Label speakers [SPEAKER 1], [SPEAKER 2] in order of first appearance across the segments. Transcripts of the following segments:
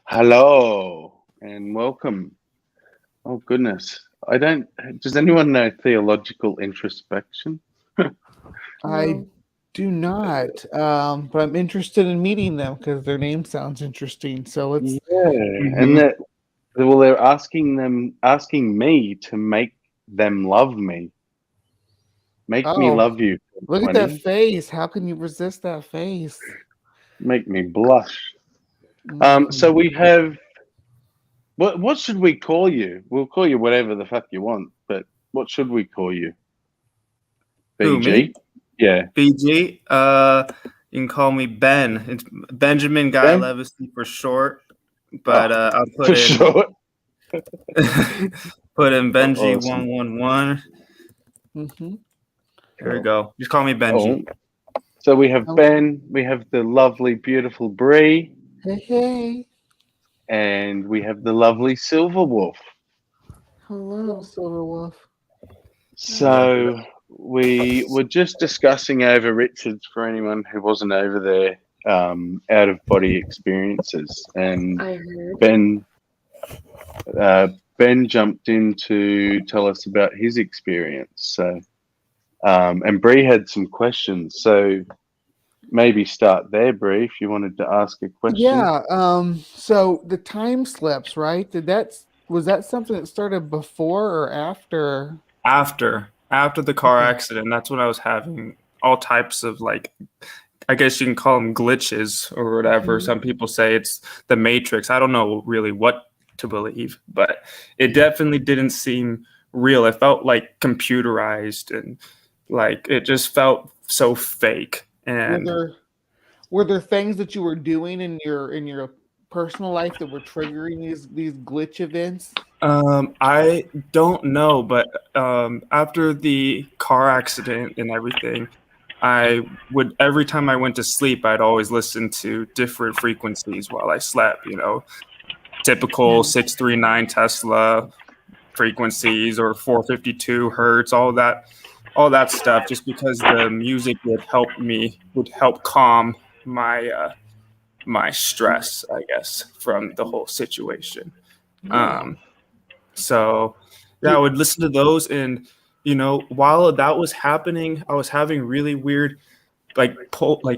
[SPEAKER 1] Hello and welcome. Oh goodness. Does anyone know theological introspection?
[SPEAKER 2] I do not, but I'm interested in meeting them because their name sounds interesting. So let's.
[SPEAKER 1] Yeah. And
[SPEAKER 3] Mhm.
[SPEAKER 1] they're asking me to make them love me. Make me
[SPEAKER 2] Oh,
[SPEAKER 1] love you,
[SPEAKER 2] look at that
[SPEAKER 1] 20.
[SPEAKER 2] face! How can you resist that face?
[SPEAKER 1] Make me blush. So
[SPEAKER 2] Mhm.
[SPEAKER 1] we have what should we call you? We'll call you whatever the fuck you want, but what should we call you?
[SPEAKER 3] Who, me?
[SPEAKER 1] BG? Yeah.
[SPEAKER 3] BG? You can call me Ben. It's Benjamin Guy
[SPEAKER 1] Ben?
[SPEAKER 3] Levisy for short, but
[SPEAKER 1] Oh,
[SPEAKER 3] I'll
[SPEAKER 1] for sure.
[SPEAKER 3] put in Benji
[SPEAKER 1] Awesome.
[SPEAKER 3] 111.
[SPEAKER 2] Mhm.
[SPEAKER 3] Here we go. Just call me
[SPEAKER 1] Oh,
[SPEAKER 3] Benji.
[SPEAKER 1] so we have
[SPEAKER 2] Oh,
[SPEAKER 1] Ben, we have the lovely, beautiful Bree,
[SPEAKER 2] hey, hey!
[SPEAKER 1] and we have the lovely Silver Wolf.
[SPEAKER 2] Hello, Silver Wolf.
[SPEAKER 3] Love
[SPEAKER 1] So we were just discussing over Richards for anyone who wasn't over there, out of body experiences, and
[SPEAKER 4] I heard.
[SPEAKER 1] Ben Ben jumped in to tell us about his experience. So and Bree had some questions. So maybe start there, Bree, if you wanted to ask a question.
[SPEAKER 2] Yeah. So the time slips, right? Was that something that started before or after?
[SPEAKER 3] After the car accident, that's when I was having all types of I guess you can call them glitches or whatever.
[SPEAKER 2] Mhm.
[SPEAKER 3] Some people say it's the Matrix. I don't know really what to believe, but it definitely didn't seem real. It felt like computerized and like it just felt so fake.
[SPEAKER 2] Were
[SPEAKER 3] And
[SPEAKER 2] there things that you were doing in your personal life that were triggering these glitch events?
[SPEAKER 3] I don't know, but after the car accident and everything, I would every time I went to sleep, I'd always listen to different frequencies while I slept, typical 639 Tesla frequencies or 452 hertz, all that stuff, just because the music would help calm my stress, I guess, from the whole situation.
[SPEAKER 2] Yeah.
[SPEAKER 3] Um, so yeah, I would listen to those, and while that was happening, I was having really weird like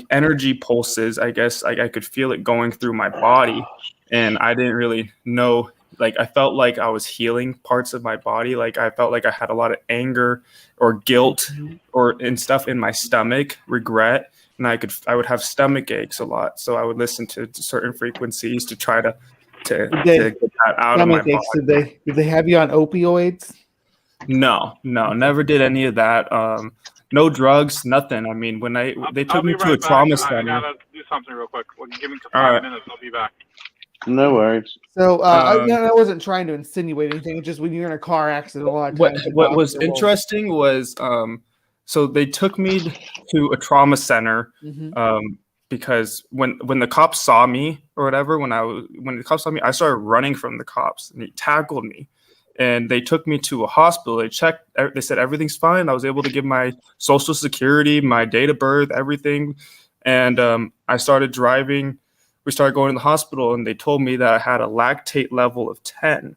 [SPEAKER 3] energy pulses. I guess I could feel it going through my body, and I didn't really know. Like I felt like I was healing parts of my body. Like I felt like I had a lot of anger or guilt or and stuff in my stomach, regret, and I would have stomach aches a lot. So I would listen to certain frequencies to try to get that out of my
[SPEAKER 2] Stomach aches.
[SPEAKER 3] body.
[SPEAKER 2] Did they have you on opioids?
[SPEAKER 3] No, never did any of that. No drugs, nothing. I mean, when they took
[SPEAKER 5] I'll
[SPEAKER 3] me
[SPEAKER 5] be
[SPEAKER 3] to a
[SPEAKER 5] right back.
[SPEAKER 3] trauma
[SPEAKER 5] I
[SPEAKER 3] center.
[SPEAKER 5] gotta do something real quick. Give me
[SPEAKER 3] All
[SPEAKER 5] 5
[SPEAKER 3] right.
[SPEAKER 5] minutes. I'll be back.
[SPEAKER 1] No worries.
[SPEAKER 2] So
[SPEAKER 3] Um,
[SPEAKER 2] I wasn't trying to insinuate anything. It's just when you're in a car accident, a lot of
[SPEAKER 3] what
[SPEAKER 2] times your
[SPEAKER 3] what
[SPEAKER 2] body
[SPEAKER 3] was
[SPEAKER 2] will.
[SPEAKER 3] interesting was so they took me to a trauma center
[SPEAKER 2] Mhm.
[SPEAKER 3] because when the cops saw me or whatever, when the cops saw me, I started running from the cops and they tackled me. And they took me to a hospital. They checked. They said everything's fine. I was able to give my social security, my date of birth, everything. And I started driving. We started going to the hospital, and they told me that I had a lactate level of 10,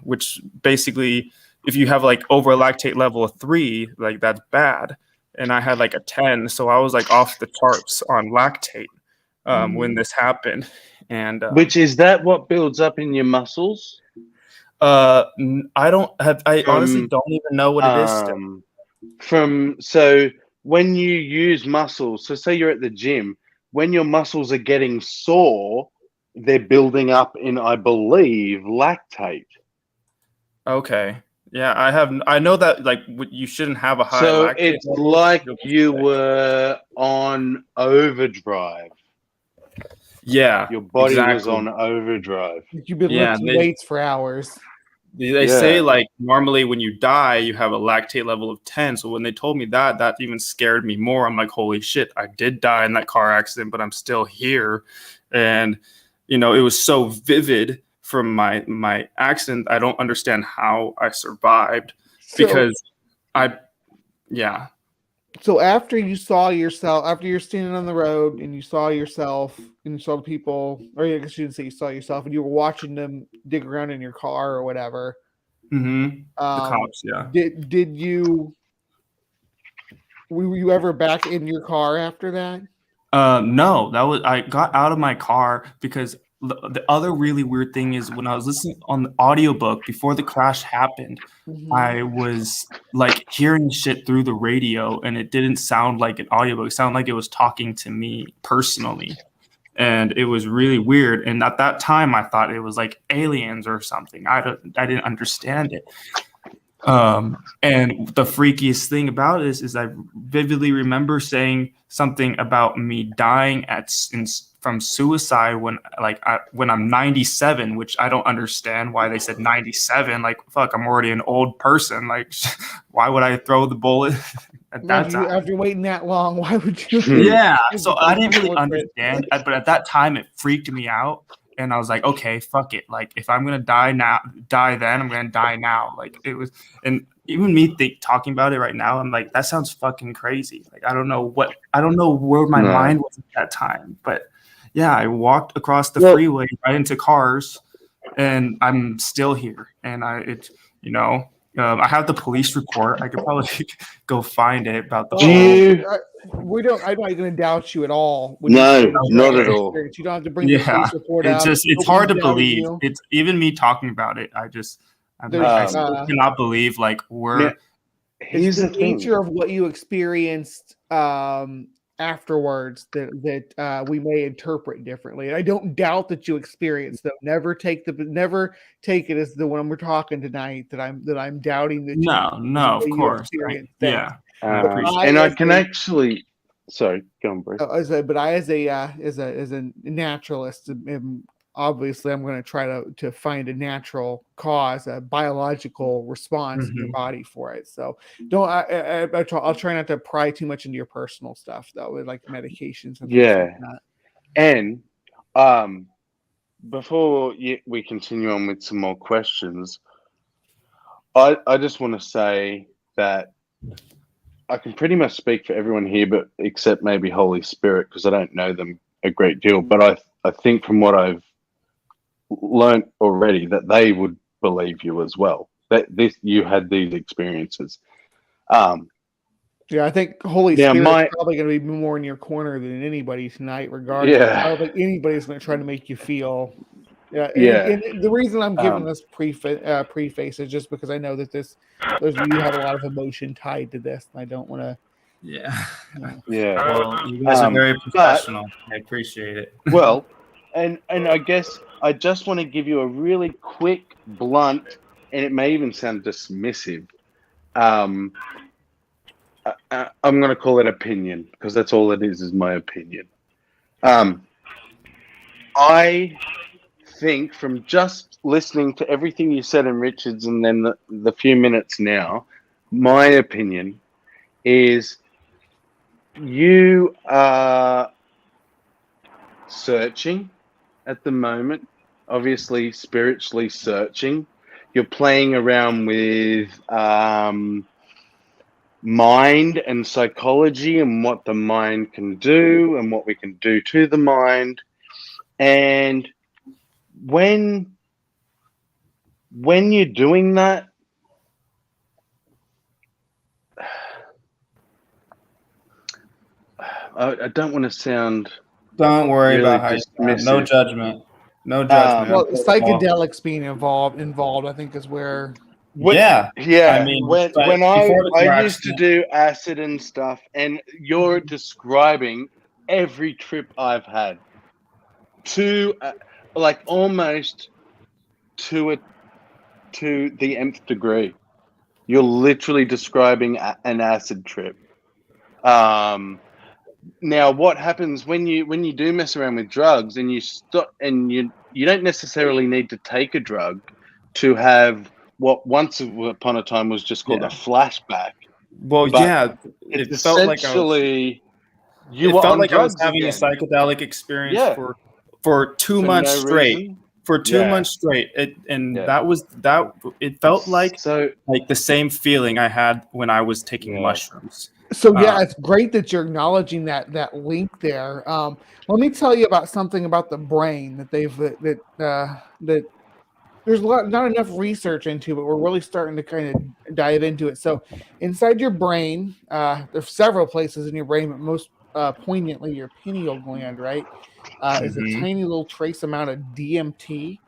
[SPEAKER 3] which basically, if you have like over a lactate level of 3, like that's bad. And I had like a 10, so I was like off the charts on lactate when this happened. And
[SPEAKER 1] Which is that what builds up in your muscles?
[SPEAKER 3] I don't have. I honestly
[SPEAKER 1] From
[SPEAKER 3] don't even know what it is still.
[SPEAKER 1] so when you use muscles, so say you're at the gym, when your muscles are getting sore, they're building up in, I believe, lactate.
[SPEAKER 3] Okay. Yeah, I know that like you shouldn't have a high
[SPEAKER 1] So
[SPEAKER 3] lactate
[SPEAKER 1] it's
[SPEAKER 3] level.
[SPEAKER 1] like
[SPEAKER 3] You'll be
[SPEAKER 1] you
[SPEAKER 3] sick.
[SPEAKER 1] were on overdrive.
[SPEAKER 3] Yeah,
[SPEAKER 1] Your body was
[SPEAKER 3] exactly.
[SPEAKER 1] on overdrive.
[SPEAKER 2] You've been
[SPEAKER 3] Yeah,
[SPEAKER 2] lifting weights for hours.
[SPEAKER 3] they say like normally when you die you have a lactate level of 10. So when they told me that even scared me more. I'm like, holy shit, I did die in that car accident, but I'm still here. And it was so vivid from my accident. I don't understand how I survived
[SPEAKER 2] So
[SPEAKER 3] because I yeah.
[SPEAKER 2] So after you saw yourself, after you're standing on the road and you saw yourself and you saw the people, or I guess you didn't say you saw yourself, and you were watching them dig around in your car or whatever.
[SPEAKER 3] The cops, yeah.
[SPEAKER 2] Did you? Were you ever back in your car after that?
[SPEAKER 3] No, I got out of my car because the other really weird thing is when I was listening on the audiobook before the crash happened, I was like hearing shit through the radio and it didn't sound like an audiobook. It sounded like it was talking to me personally. And it was really weird. And at that time, I thought it was like aliens or something. I didn't understand it. And the freakiest thing about it is I vividly remember saying something about me dying from suicide when I'm 97, which I don't understand why they said 97. Like, fuck, I'm already an old person. Like, why would I throw the bullet at that time?
[SPEAKER 2] After waiting that long, why would you?
[SPEAKER 3] Yeah, so I didn't really understand, but at that time it freaked me out. And I was like, okay, fuck it. Like, if I'm gonna die then, I'm gonna die now. Like, it was, and even me talking about it right now, I'm like, that sounds fucking crazy. Like, I don't know where my mind was at that time. But yeah, I walked across the freeway right into cars, and I'm still here. And I have the police report. I could probably go find it about the.
[SPEAKER 2] I'm not going to doubt you at all.
[SPEAKER 1] No, not at all.
[SPEAKER 2] You don't have to bring the police report out.
[SPEAKER 3] It's hard to believe. It's even me talking about it. I still cannot believe like we're.
[SPEAKER 2] It's the nature of what you experienced afterwards that we may interpret differently. And I don't doubt that you experienced them. Never take it as the one we're talking tonight that I'm doubting that.
[SPEAKER 3] No, of course. Yeah.
[SPEAKER 1] And I can actually, sorry, go on, Bruce.
[SPEAKER 2] But I, as a naturalist, obviously, I'm going to try to find a natural cause, a biological response in your body for it. So I'll try not to pry too much into your personal stuff, though, with like medications and things like that.
[SPEAKER 1] And before we continue on with some more questions, I just want to say that I can pretty much speak for everyone here, but except maybe Holy Spirit, because I don't know them a great deal. But I think from what I've learned already, that they would believe you as well. That you had these experiences.
[SPEAKER 2] I think Holy Spirit is probably going to be more in your corner than anybody tonight, regardless. I don't think anybody's going to try to make you feel. And the reason I'm giving this preface is just because I know that you have a lot of emotion tied to this, and I don't want to.
[SPEAKER 3] Yeah.
[SPEAKER 1] Well,
[SPEAKER 3] you guys are very professional. I appreciate it.
[SPEAKER 1] Well, and I guess I just want to give you a really quick, blunt, and it may even sound dismissive. I'm going to call it opinion, because that's all it is my opinion. I think from just listening to everything you said in Richard's and then the few minutes now, my opinion is you are searching at the moment, obviously spiritually searching. You're playing around with mind and psychology and what the mind can do and what we can do to the mind. And when you're doing that, I don't want to sound.
[SPEAKER 3] Don't worry
[SPEAKER 1] really
[SPEAKER 3] about how you sound. No judgment. No judgment.
[SPEAKER 2] Well, psychedelics being involved, I think, is where.
[SPEAKER 3] Yeah.
[SPEAKER 1] I mean, when I used to do acid and stuff, and you're describing every trip I've had to, like, almost to the nth degree. You're literally describing an acid trip. Now, what happens when you do mess around with drugs and you stop, and you don't necessarily need to take a drug to have what once upon a time was just called a flashback.
[SPEAKER 3] Well,
[SPEAKER 1] but
[SPEAKER 3] it
[SPEAKER 1] it's
[SPEAKER 3] felt
[SPEAKER 1] essentially
[SPEAKER 3] like I was having a psychedelic experience for 2 months straight.
[SPEAKER 1] Reason.
[SPEAKER 3] For 2 months straight, it felt like the same feeling I had when I was taking mushrooms.
[SPEAKER 2] So yeah, it's great that you're acknowledging that link there. Let me tell you about something about the brain that that there's not enough research into, but we're really starting to kind of dive into it. So inside your brain, there's several places in your brain, but most poignantly your pineal gland, right, is a tiny little trace amount of DMT,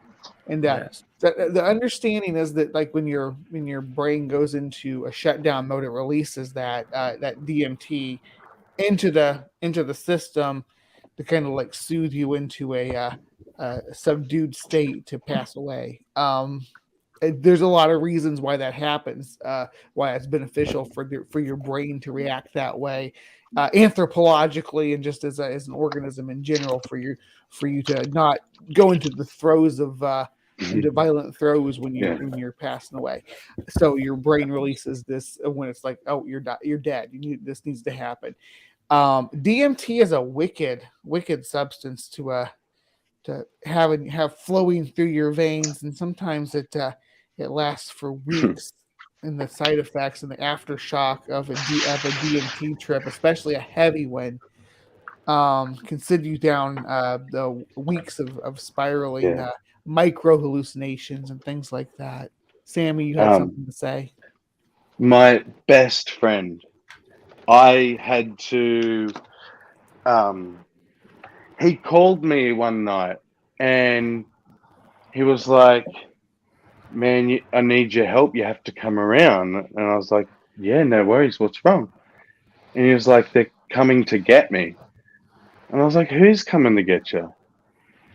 [SPEAKER 2] and the understanding is that like when your brain goes into a shutdown mode, it releases that DMT into the system to kind of like soothe you into a subdued state to pass away. There's a lot of reasons why that happens, why it's beneficial for your brain to react that way, anthropologically and just as an organism in general, for you to not go into the throes of into violent throes when you're passing away. So your brain releases this when it's like, oh, you're dead. This needs to happen. DMT is a wicked substance to have flowing through your veins, and sometimes it lasts for weeks. And the side effects and the aftershock of a DMT trip, especially a heavy one, can send you down the weeks of spiraling micro hallucinations and things like that. Sammy, you had something to say?
[SPEAKER 1] My best friend, I had to. He called me one night and he was like, "Man, I need your help. You have to come around." And I was like, "Yeah, no worries. What's wrong?" And he was like, "They're coming to get me." And I was like, "Who's coming to get you?"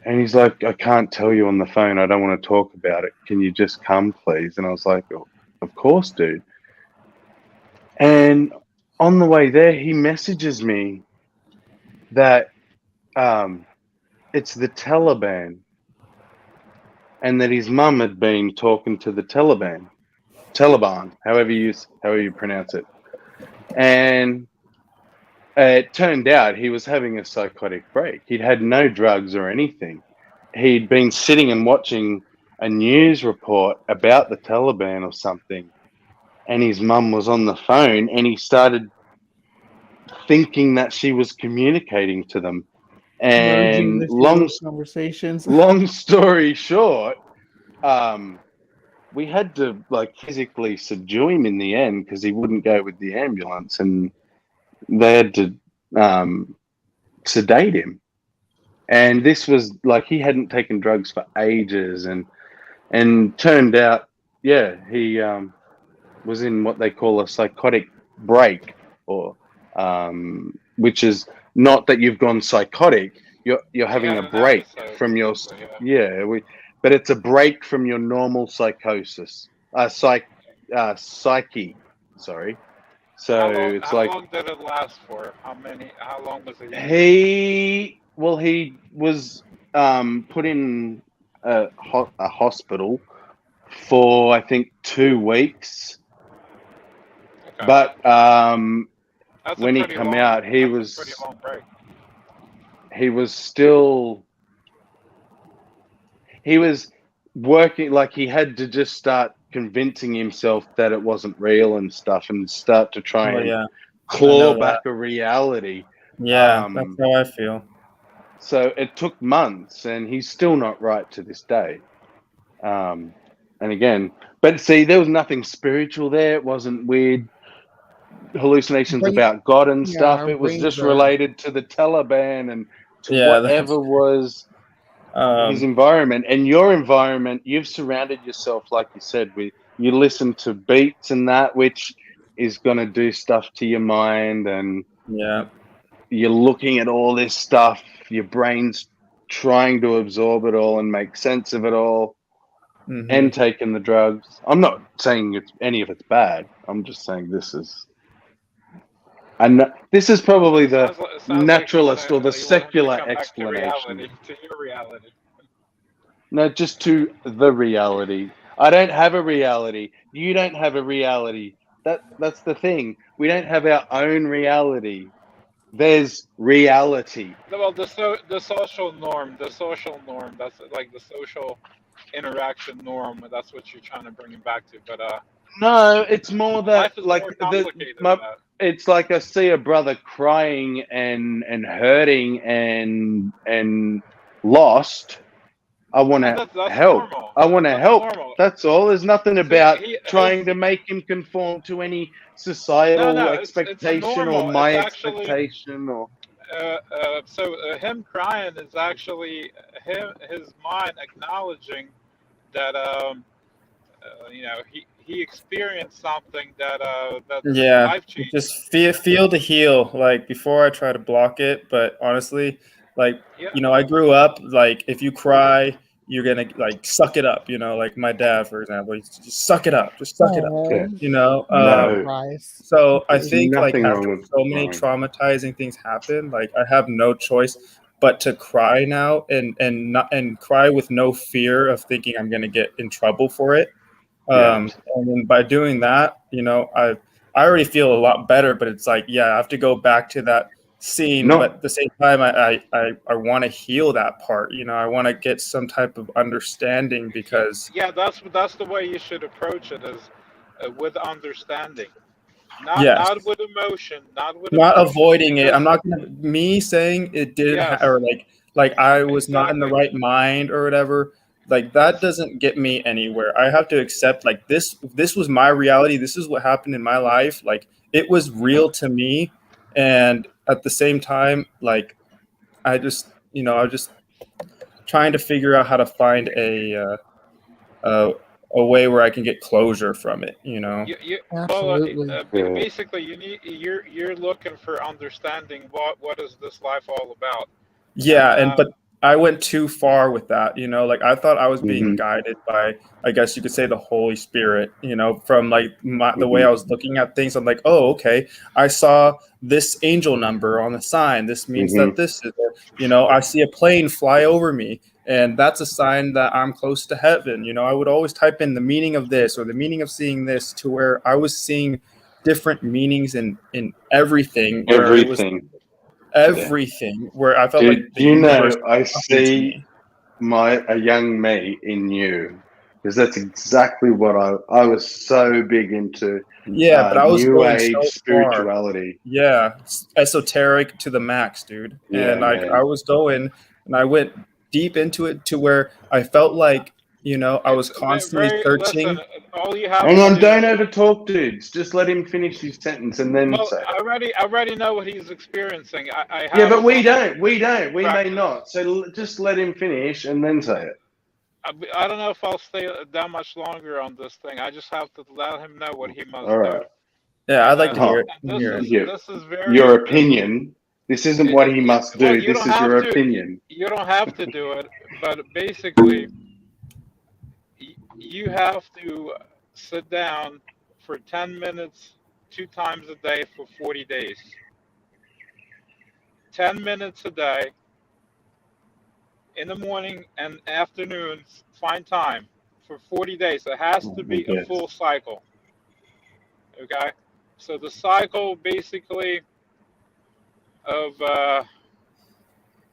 [SPEAKER 1] And he's like, "I can't tell you on the phone. I don't want to talk about it. Can you just come, please?" And I was like, "Oh, of course, dude." And on the way there, he messages me that it's the Taliban, and that his mum had been talking to the Taliban, however you pronounce it. And it turned out he was having a psychotic break. He'd had no drugs or anything. He'd been sitting and watching a news report about the Taliban or something, and his mum was on the phone, and he started thinking that she was communicating to them. And long story short, we had to like physically subdue him in the end because he wouldn't go with the ambulance, and they had to sedate him. And this was like he hadn't taken drugs for ages, and turned out, he was in what they call a psychotic break, or which is not that you've gone psychotic. You're having a break from your but it's a break from your normal psychosis, psyche. Sorry. So
[SPEAKER 5] how long did it last for? How long was it?
[SPEAKER 1] He was put in a hospital for I think 2 weeks. Okay. But when he came out, he was working, like he had to just start convincing himself that it wasn't real and stuff, and start to try and claw back a reality.
[SPEAKER 3] Yeah, that's how I feel.
[SPEAKER 1] So it took months, and he's still not right to this day. And again, but see, there was nothing spiritual there. It wasn't weird hallucinations about God and stuff. It was just related to the Taliban and to whatever was his environment. And your environment, you've surrounded yourself, like you said, you listen to beats and that, which is going to do stuff to your mind, and you're looking at all this stuff, your brain's trying to absorb it all and make sense of it all, and taking the drugs. I'm not saying any of it's bad. I'm just saying this is probably the naturalist or the secular explanation.
[SPEAKER 5] To your reality.
[SPEAKER 1] No, just to the reality. I don't have a reality. You don't have a reality. That's the thing. We don't have our own reality. There's reality.
[SPEAKER 5] Well, the social norm. That's like the social interaction norm. That's what you're trying to bring it back to. But
[SPEAKER 1] No, it's more that
[SPEAKER 5] Life is
[SPEAKER 1] like
[SPEAKER 5] more complicated than that.
[SPEAKER 1] it's like I see a brother crying and hurting and lost. I want to
[SPEAKER 5] That's
[SPEAKER 1] help.
[SPEAKER 5] normal.
[SPEAKER 1] I want to
[SPEAKER 5] That's
[SPEAKER 1] help.
[SPEAKER 5] normal.
[SPEAKER 1] That's all. There's nothing
[SPEAKER 5] See,
[SPEAKER 1] about trying to make him conform to any societal
[SPEAKER 5] no, it's a
[SPEAKER 1] expectation or
[SPEAKER 5] normal. It's
[SPEAKER 1] my
[SPEAKER 5] actually
[SPEAKER 1] expectation or.
[SPEAKER 5] Him crying is actually his mind acknowledging that he experienced something that's life changing.
[SPEAKER 3] Just feel the heal, like before I try to block it. But honestly, like I grew up like if you cry, you're gonna like suck it up. Like my dad, for example, he just suck it up, just suck it up.
[SPEAKER 1] No.
[SPEAKER 3] So I
[SPEAKER 1] There's
[SPEAKER 3] think like
[SPEAKER 1] nothing
[SPEAKER 3] after
[SPEAKER 1] wrong with
[SPEAKER 3] so many traumatizing things happen, like I have no choice but to cry now and cry with no fear of thinking I'm gonna get in trouble for it. And then by doing that, I already feel a lot better, but it's like, I have to go back to that scene. But at the same time, I want to heal that part. I want to get some type of understanding because.
[SPEAKER 5] Yeah, that's the way you should approach it, is with understanding, not with emotion, not
[SPEAKER 3] avoiding it. I'm not gonna me saying it didn't or like I was not in the right mind or whatever. Like that doesn't get me anywhere. I have to accept like this was my reality. This is what happened in my life. Like it was real to me. And at the same time, like I was just trying to figure out how to find a way where I can get closure from it,
[SPEAKER 2] Absolutely.
[SPEAKER 5] Basically you're looking for understanding what is this life all about.
[SPEAKER 3] But I went too far with that, like I thought I was being guided by, I guess you could say, the Holy Spirit, from like the way I was looking at things. I'm like, oh, okay, I saw this angel number on the sign. This means that this is, I see a plane fly over me, and that's a sign that I'm close to heaven. I would always type in the meaning of this or the meaning of seeing this, to where I was seeing different meanings in everything. Everything where I felt like the universe
[SPEAKER 1] I see a young me in you, because that's exactly what I was so big into.
[SPEAKER 3] But I was
[SPEAKER 1] new
[SPEAKER 3] going
[SPEAKER 1] age
[SPEAKER 3] so
[SPEAKER 1] spirituality.
[SPEAKER 3] Far. Esoteric to the max, dude. And I was going, and I went deep into it to where I felt like I was constantly searching.
[SPEAKER 5] Listen, all you have
[SPEAKER 1] Hang on, don't over talk, dudes. Just let him finish his sentence and then say it.
[SPEAKER 5] I already know what he's experiencing.
[SPEAKER 1] But we don't. We may not. So just let him finish and then say it.
[SPEAKER 5] I don't know if I'll stay that much longer on this thing. I just have to let him know what he must
[SPEAKER 1] all right.
[SPEAKER 5] do.
[SPEAKER 3] Yeah, I'd like to hear it.
[SPEAKER 5] This is very
[SPEAKER 1] your opinion. This isn't what he must do.
[SPEAKER 5] Well,
[SPEAKER 1] this is your opinion.
[SPEAKER 5] You don't have to do it, but basically, you have to sit down for 10 minutes 2 times a day for 40 days. 10 minutes a day, in the morning and afternoons, find time for 40 days. It has to be a full cycle. Okay? So the cycle basically of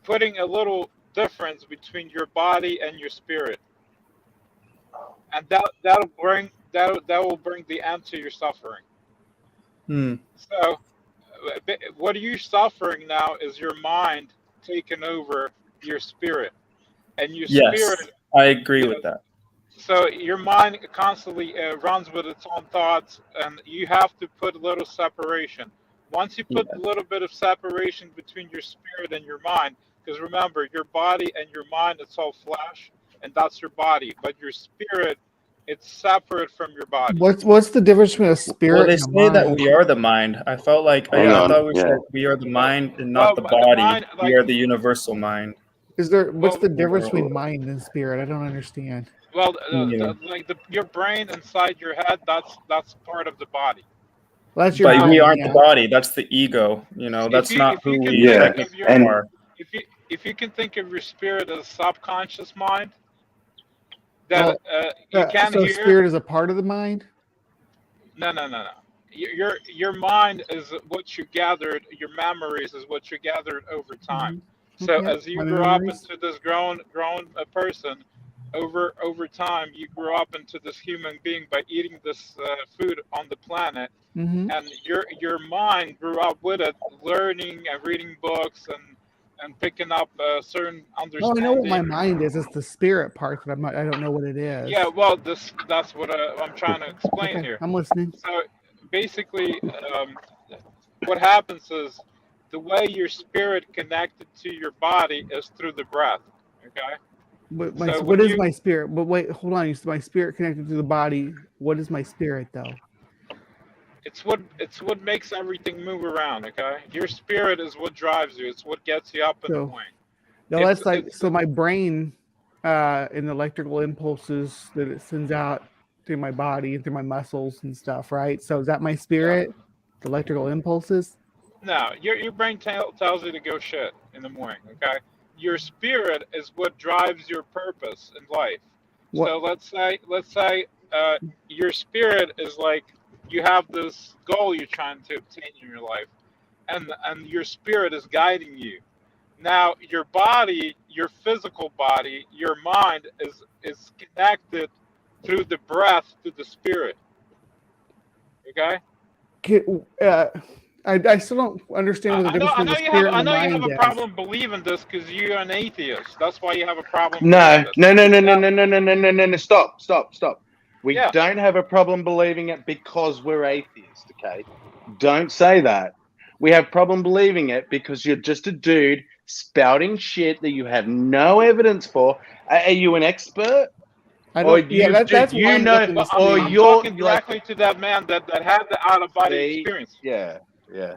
[SPEAKER 5] putting a little difference between your body and your spirit. And that will bring the end to your suffering. So what you're suffering now is your mind taking over your spirit, and your spirit.
[SPEAKER 3] I agree with that.
[SPEAKER 5] So your mind constantly runs with its own thoughts, and you have to put a little separation. Once you put a little bit of separation between your spirit and your mind, because remember, your body and your mind, it's all flesh, and that's your body. But your spirit, it's separate from your body.
[SPEAKER 2] What's the difference between a spirit and a mind?
[SPEAKER 3] They say that we are the mind. I felt like I thought we said we are the mind and not the body. We are the universal mind.
[SPEAKER 2] What's the difference between mind and spirit? I don't understand.
[SPEAKER 5] Well, your brain inside your head, that's part of the body.
[SPEAKER 2] Well, that's your
[SPEAKER 3] but we aren't the body. That's the ego. That's not who we technically are.
[SPEAKER 5] If you can think of your spirit as a subconscious mind, that you can hear.
[SPEAKER 2] So spirit is a part of the mind?
[SPEAKER 5] No. Your mind is what you gathered. Your memories is what you gathered over time. So as you grow up into this grown person, over time you grew up into this human being by eating this food on the planet,
[SPEAKER 2] Mm-hmm.
[SPEAKER 5] and your mind grew up with it, learning and reading books and picking up certain
[SPEAKER 2] No, I know what my
[SPEAKER 5] understanding.
[SPEAKER 2] mind is. It's the spirit part that I don't know what it is.
[SPEAKER 5] Yeah, well, that's what I'm trying to explain
[SPEAKER 2] Okay,
[SPEAKER 5] here.
[SPEAKER 2] I'm listening.
[SPEAKER 5] So basically, what happens is the way your spirit connected to your body is through the breath. Okay.
[SPEAKER 2] But
[SPEAKER 5] So
[SPEAKER 2] what
[SPEAKER 5] when
[SPEAKER 2] is
[SPEAKER 5] you,
[SPEAKER 2] my spirit? But wait, hold on. You said my spirit connected to the body. What is my spirit, though?
[SPEAKER 5] it's what makes everything move around. Okay. Your spirit is what drives you. It's what gets you up in the
[SPEAKER 2] So,
[SPEAKER 5] morning.
[SPEAKER 2] no,
[SPEAKER 5] It's
[SPEAKER 2] that's like
[SPEAKER 5] it's
[SPEAKER 2] so. My brain, and the electrical impulses that it sends out through my body and through my muscles and stuff, right? So is that my spirit? The electrical impulses?
[SPEAKER 5] No, your brain tells you to go shit in the morning. Okay. Your spirit is what drives your purpose in life.
[SPEAKER 2] What?
[SPEAKER 5] So let's say your spirit is like you have this goal you're trying to obtain in your life, and your spirit is guiding you. Now your body, your physical body, your mind is connected through the breath to the spirit. Okay.
[SPEAKER 2] I still don't understand what the difference between the spirit and
[SPEAKER 5] I
[SPEAKER 2] the
[SPEAKER 5] know you have
[SPEAKER 2] mind
[SPEAKER 5] a
[SPEAKER 2] is.
[SPEAKER 5] problem believing this because you're an atheist. That's why you have a problem.
[SPEAKER 1] No,
[SPEAKER 5] believing this.
[SPEAKER 1] no. Stop. We
[SPEAKER 5] Yeah.
[SPEAKER 1] don't have a problem believing it because we're atheists, okay? Don't say that. We have problem believing it because you're just a dude spouting shit that you have no evidence for. Are you an expert?
[SPEAKER 2] I
[SPEAKER 1] Or
[SPEAKER 2] don't. Yeah,
[SPEAKER 1] you do
[SPEAKER 2] that's why
[SPEAKER 1] you
[SPEAKER 2] I'm
[SPEAKER 1] know?
[SPEAKER 2] looking to
[SPEAKER 1] Or
[SPEAKER 2] see.
[SPEAKER 5] I'm
[SPEAKER 1] you're
[SPEAKER 5] talking
[SPEAKER 1] like,
[SPEAKER 5] directly to that man that had the out of body
[SPEAKER 1] see,
[SPEAKER 5] experience.
[SPEAKER 1] yeah,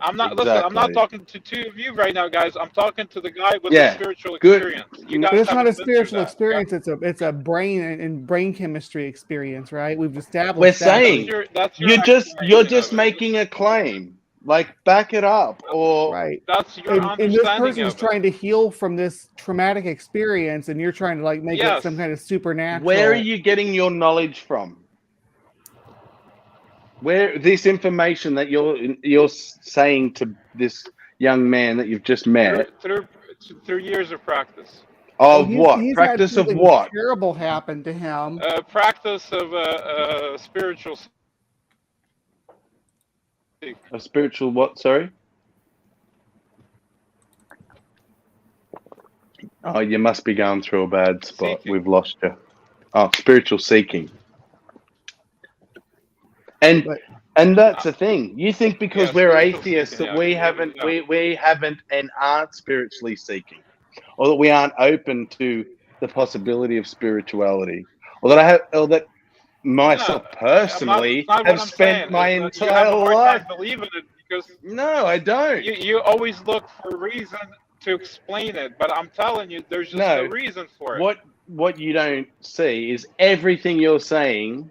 [SPEAKER 5] I'm not listen. I'm not
[SPEAKER 1] exactly.
[SPEAKER 5] talking to two of you right now, guys. I'm talking to the guy with the
[SPEAKER 1] Yeah,
[SPEAKER 5] spiritual
[SPEAKER 1] good.
[SPEAKER 5] experience. You
[SPEAKER 1] No,
[SPEAKER 2] But
[SPEAKER 5] guys
[SPEAKER 2] it's not a
[SPEAKER 5] haven't been through
[SPEAKER 2] spiritual
[SPEAKER 5] that. Okay?
[SPEAKER 2] experience. It's a brain and brain chemistry experience, right? We've
[SPEAKER 1] we're
[SPEAKER 2] established that.
[SPEAKER 1] saying
[SPEAKER 5] That's your
[SPEAKER 1] you're
[SPEAKER 5] explanation
[SPEAKER 1] just
[SPEAKER 5] of it.
[SPEAKER 1] making a claim. Like, back it up, or
[SPEAKER 2] Right.
[SPEAKER 5] That's your
[SPEAKER 2] And this
[SPEAKER 5] understanding
[SPEAKER 2] person's
[SPEAKER 5] of it.
[SPEAKER 2] trying to heal from this traumatic experience, and you're trying to like make it some kind of supernatural.
[SPEAKER 1] where are you getting your knowledge from? Where this information that you're saying to this young man that you've just met
[SPEAKER 5] Through years of practice.
[SPEAKER 1] of what?
[SPEAKER 2] He's had
[SPEAKER 1] Practice of
[SPEAKER 2] something
[SPEAKER 1] what?
[SPEAKER 2] terrible happen to him.
[SPEAKER 5] Practice of spiritual.
[SPEAKER 1] A spiritual what? Sorry. Oh, you must be going through a bad spot.
[SPEAKER 5] Seeking.
[SPEAKER 1] We've lost you. Oh, spiritual seeking. And that's the thing. You think because we're atheists that we haven't and aren't spiritually seeking, or that we aren't open to the possibility of spirituality, or that myself personally have spent my entire
[SPEAKER 5] you have a hard
[SPEAKER 1] life
[SPEAKER 5] time believing it because
[SPEAKER 1] No, I don't.
[SPEAKER 5] you always look for a reason to explain it, but I'm telling you, there's just no reason for it.
[SPEAKER 1] What you don't see is everything you're saying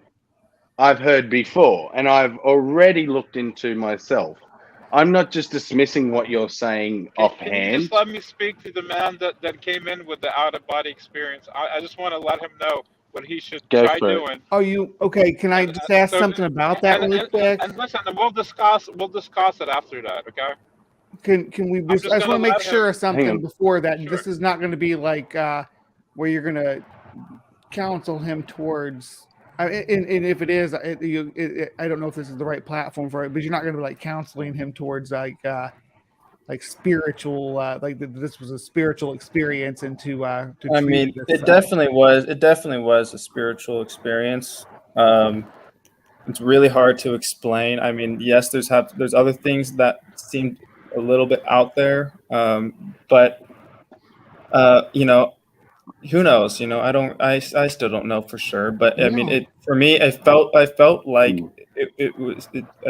[SPEAKER 1] I've heard before, and I've already looked into myself. I'm not just dismissing what you're saying offhand.
[SPEAKER 5] Can you just let me speak to the man that came in with the out-of-body experience? I just want to let him know what he should try doing.
[SPEAKER 2] Oh, you okay? Can I just ask something about that really quick?
[SPEAKER 5] And listen, we'll discuss it after that. Okay.
[SPEAKER 2] Can we just? I just want to make sure of something before that. Sure. This is not going to be like where you're going to counsel him towards. And if it is, I don't know if this is the right platform for it, but you're not going to be like counseling him towards like spiritual, like this was a spiritual experience into.
[SPEAKER 3] I mean, it definitely was a spiritual experience. It's really hard to explain. I mean, yes, there's other things that seem a little bit out there, but who knows? I still don't know for sure. But I mean, for me, I felt like I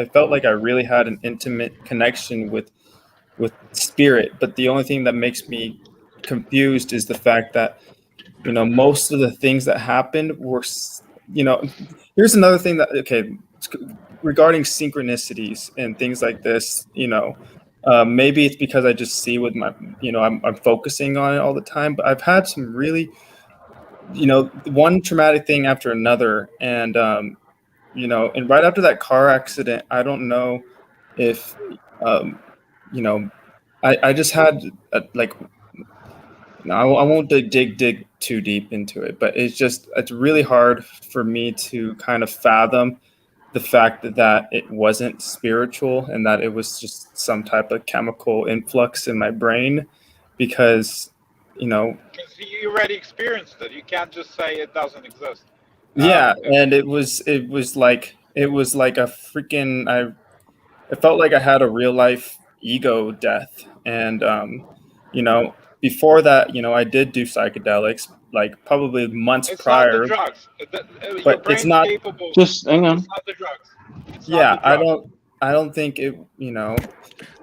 [SPEAKER 3] felt like I really had an intimate connection with spirit. But the only thing that makes me confused is the fact that most of the things that happened were here's another thing that regarding synchronicities and things like this, maybe it's because I just see with my, I'm focusing on it all the time, but I've had some really, one traumatic thing after another. And, and right after that car accident, I don't know if, I just had No, I won't dig too deep into it, but it's really hard for me to kind of fathom the fact that it wasn't spiritual and that it was just some type of chemical influx in my brain, because
[SPEAKER 5] because you already experienced it. You can't just say it doesn't exist.
[SPEAKER 3] Yeah, and it was like a freaking it felt like I had a real life ego death. And before that, I did do psychedelics like probably months
[SPEAKER 5] it's
[SPEAKER 3] prior.
[SPEAKER 5] Not the drugs. Your
[SPEAKER 3] but
[SPEAKER 5] brain's
[SPEAKER 3] it's not
[SPEAKER 5] capable.
[SPEAKER 1] Just hang on.
[SPEAKER 5] It's not the drugs. It's
[SPEAKER 3] yeah,
[SPEAKER 5] not the drugs.
[SPEAKER 3] I don't think it.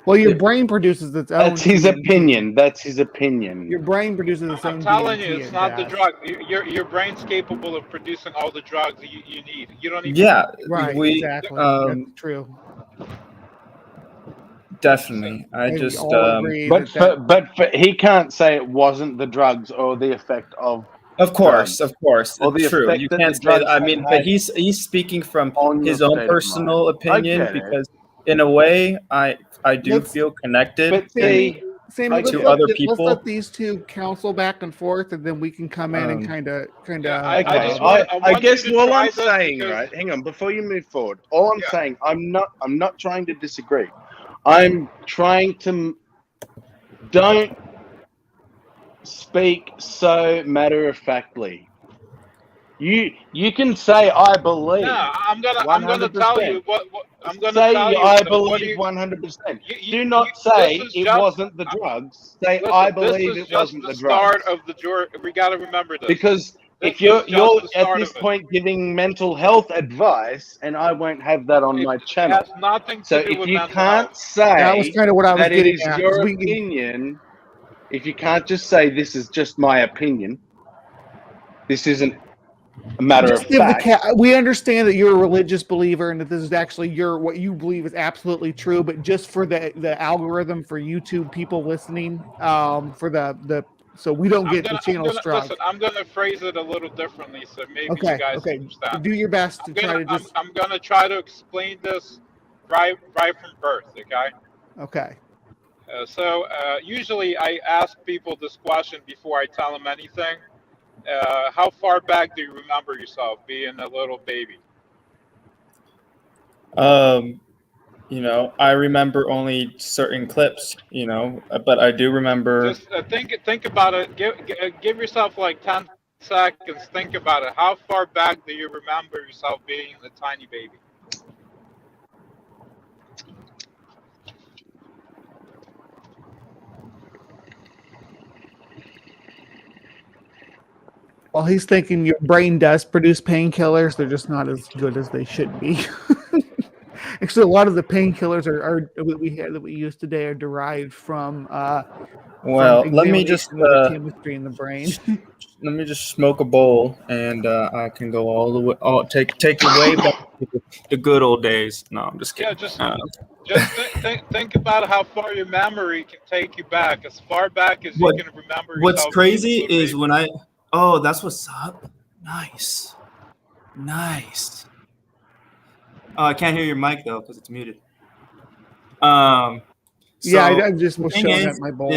[SPEAKER 2] Well, your brain produces its own.
[SPEAKER 1] That's his
[SPEAKER 2] DMT.
[SPEAKER 1] opinion. That's his opinion.
[SPEAKER 2] Your brain produces its own.
[SPEAKER 5] I'm telling
[SPEAKER 2] DMT
[SPEAKER 5] you, it's not the drug. Your brain's capable of producing all the drugs you need. You don't even.
[SPEAKER 3] Yeah,
[SPEAKER 2] right. Exactly. That's true.
[SPEAKER 3] Definitely. I just.
[SPEAKER 1] But he can't say it wasn't the drugs or the effect of.
[SPEAKER 3] Of course.
[SPEAKER 1] Or the
[SPEAKER 3] True. You can't say that. I mean, but he's speaking from his own personal opinion, because in a way, I do feel connected
[SPEAKER 2] Sammy,
[SPEAKER 3] to other people.
[SPEAKER 2] Let's let these two counsel back and forth, and then we can come in and kind of.
[SPEAKER 1] I guess all I'm saying, right? Hang on, before you move forward, all I'm saying, I'm not trying to disagree. I'm trying to don't speak so matter-of-factly. You can say I believe.
[SPEAKER 5] No, I'm gonna tell you what I'm gonna
[SPEAKER 1] say.
[SPEAKER 5] Tell you,
[SPEAKER 1] I believe 100%. Do not say it wasn't the drugs. Say I believe it wasn't the drugs.
[SPEAKER 5] Start of the jury. We got to remember this.
[SPEAKER 1] Because if you're at this point giving mental health advice, and I won't have that on my channel.
[SPEAKER 5] It has nothing to do with
[SPEAKER 1] mental health. So if you can't say
[SPEAKER 2] that was kind of what I was getting at.
[SPEAKER 1] Your opinion. If you can't just say this is just my opinion, this isn't a matter of fact.
[SPEAKER 2] We understand that you're a religious believer and that this is actually what you believe is absolutely true, but just for the algorithm for YouTube people listening, for the so we don't get the channel struck.
[SPEAKER 5] Listen, I'm gonna phrase it a little differently, so maybe you guys understand.
[SPEAKER 2] Do your best to try to just.
[SPEAKER 5] I'm gonna try to explain this right from birth. Okay.
[SPEAKER 2] Okay.
[SPEAKER 5] So usually I ask people this question before I tell them anything. How far back do you remember yourself being a little baby?
[SPEAKER 3] I remember only certain clips, but I do remember.
[SPEAKER 5] Just think about it. Give yourself like 10 seconds. Think about it. How far back do you remember yourself being a tiny baby?
[SPEAKER 2] Well, he's thinking your brain does produce painkillers. They're just not as good as they should be. Actually, a lot of the painkillers that we use today are derived from.
[SPEAKER 3] Let me just
[SPEAKER 2] chemistry in the brain.
[SPEAKER 3] Let me just smoke a bowl, and I can go all the way. Take you way back to the good old days. No, I'm just kidding.
[SPEAKER 5] Yeah, just think about how far your memory can take you back, as far back as you can remember.
[SPEAKER 3] What's crazy is when I. Oh, that's what's up. Nice. Oh, I can't hear your mic though because it's muted.
[SPEAKER 2] I just was showing my bowl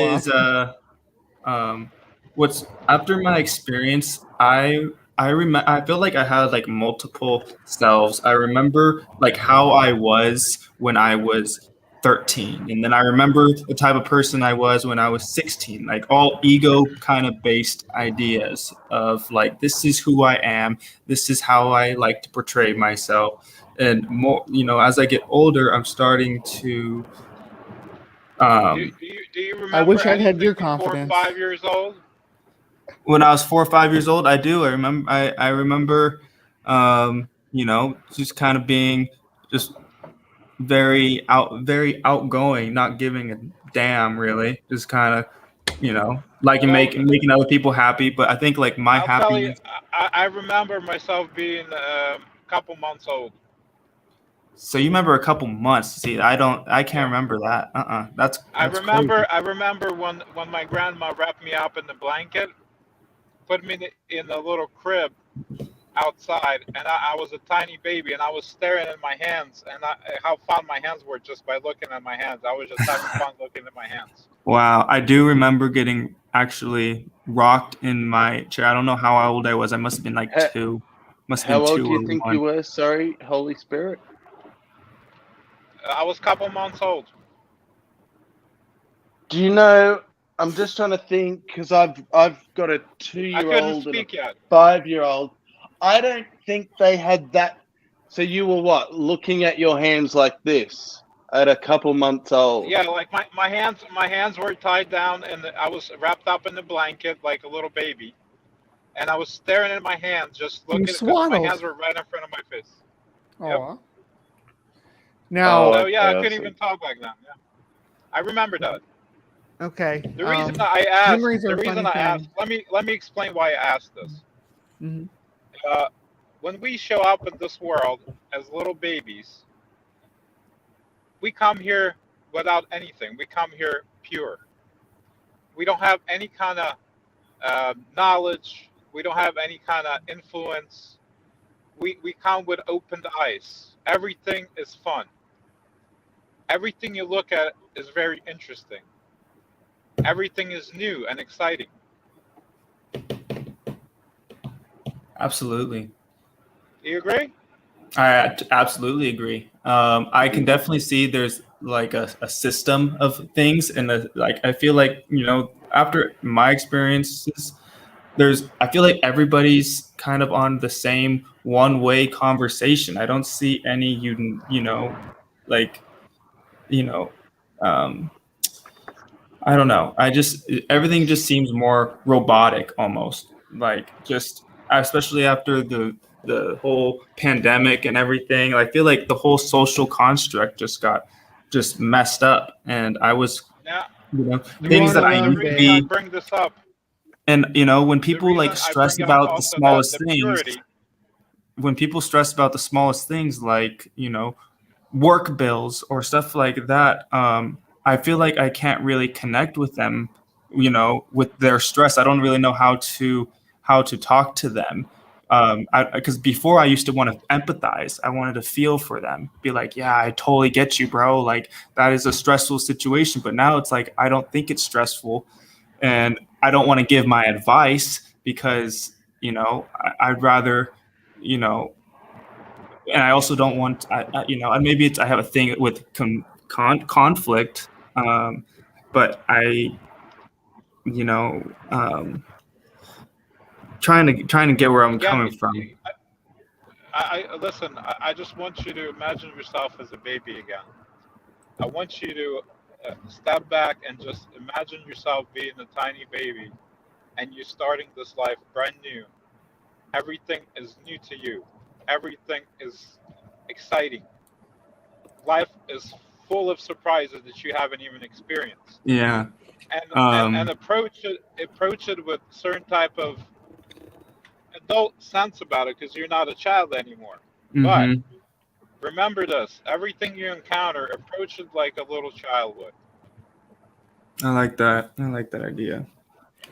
[SPEAKER 2] off.
[SPEAKER 3] What's after my experience, I feel like I had like multiple selves. I remember like how I was when I was 13, and then I remember the type of person I was when I was 16, like all ego kind of based ideas of like, this is who I am, this is how I like to portray myself. And more, as I get older, I'm starting to
[SPEAKER 5] do you remember?
[SPEAKER 2] I wish I had your confidence.
[SPEAKER 5] 4 or 5 years old.
[SPEAKER 3] When I was 4 or 5 years old, I do. I remember just kind of being just very outgoing, not giving a damn, really, just kind of making other people happy. But I think like I'll happiness.
[SPEAKER 5] I remember myself being a couple months old.
[SPEAKER 3] So you remember a couple months? See, I can't remember that. That's
[SPEAKER 5] I remember when my grandma wrapped me up in the blanket, put me in a little crib outside, and I was a tiny baby, and I was staring at my hands, and how fun my hands were just by looking at my hands. I was just having fun looking at my hands.
[SPEAKER 3] Wow, I do remember getting actually rocked in my chair. I don't know how old I was. I must have been like 2. Must have
[SPEAKER 1] How
[SPEAKER 3] been
[SPEAKER 1] old
[SPEAKER 3] 2
[SPEAKER 1] do
[SPEAKER 3] or
[SPEAKER 1] you think
[SPEAKER 3] 1.
[SPEAKER 1] you were? Sorry, Holy Spirit.
[SPEAKER 5] I was a couple months old.
[SPEAKER 1] Do you know? I'm just trying to think because I've got a
[SPEAKER 5] I
[SPEAKER 1] 2-year-old
[SPEAKER 5] couldn't
[SPEAKER 1] and a
[SPEAKER 5] speak yet.
[SPEAKER 1] 5-year-old. I don't think they had that. So you were what? Looking at your hands like this at a couple months old.
[SPEAKER 5] Yeah, like my hands were tied down, and I was wrapped up in the blanket like a little baby, and I was staring at my hands, just
[SPEAKER 2] You
[SPEAKER 5] looking because my
[SPEAKER 2] swaddled.
[SPEAKER 5] hands were right in front of my face.
[SPEAKER 2] Aw. Now,
[SPEAKER 5] So yeah, I
[SPEAKER 1] okay,
[SPEAKER 5] couldn't
[SPEAKER 1] see.
[SPEAKER 5] even talk like that. Yeah, I remember that.
[SPEAKER 2] okay.
[SPEAKER 5] The reason I asked,
[SPEAKER 2] memories are
[SPEAKER 5] the
[SPEAKER 2] a
[SPEAKER 5] reason
[SPEAKER 2] funny
[SPEAKER 5] I asked,
[SPEAKER 2] thing.
[SPEAKER 5] let me explain why I asked this.
[SPEAKER 2] Mhm.
[SPEAKER 5] When we show up in this world as little babies, we come here without anything. We come here pure. We don't have any kind of knowledge. We don't have any kind of influence. We come with opened eyes. Everything is fun. Everything you look at is very interesting. Everything is new and exciting.
[SPEAKER 3] Absolutely.
[SPEAKER 5] Do you agree?
[SPEAKER 3] I absolutely agree. I can definitely see there's like a system of things, and like I feel like after my experiences, I feel like everybody's kind of on the same one-way conversation. I don't see any like um, I don't know. Everything just seems more robotic almost. Like just especially after the whole pandemic and everything. I feel like the whole social construct just messed up. And I was
[SPEAKER 5] Yeah.
[SPEAKER 3] things that I
[SPEAKER 5] The
[SPEAKER 3] used to
[SPEAKER 5] reason I
[SPEAKER 3] be.
[SPEAKER 5] bring this up,
[SPEAKER 3] And when
[SPEAKER 5] the
[SPEAKER 3] people
[SPEAKER 5] reason
[SPEAKER 3] like
[SPEAKER 5] I
[SPEAKER 3] stress
[SPEAKER 5] bring up
[SPEAKER 3] about the
[SPEAKER 5] also that
[SPEAKER 3] smallest
[SPEAKER 5] the
[SPEAKER 3] things,
[SPEAKER 5] purity.
[SPEAKER 3] when people stress about the smallest things like work bills or stuff like that, I feel like I can't really connect with them with their stress. I don't really know how to talk to them, because before I used to want to empathize. I wanted to feel for them, be like, yeah, I totally get you, bro, like that is a stressful situation. But now it's like I don't think it's stressful, and I don't want to give my advice because I'd rather you know and I also don't want, and maybe I have a thing with conflict, but trying to get where I'm
[SPEAKER 5] Again,
[SPEAKER 3] coming from.
[SPEAKER 5] I listen. I just want you to imagine yourself as a baby again. I want you to step back and just imagine yourself being a tiny baby, and you're starting this life brand new. Everything is new to you. Everything is exciting. Life is full of surprises that you haven't even experienced.
[SPEAKER 3] Yeah.
[SPEAKER 5] And approach it with certain type of adult sense about it, because you're not a child anymore. But
[SPEAKER 3] Mm-hmm.
[SPEAKER 5] remember this: everything you encounter, approach it like a little child would.
[SPEAKER 3] I like that. I like that idea.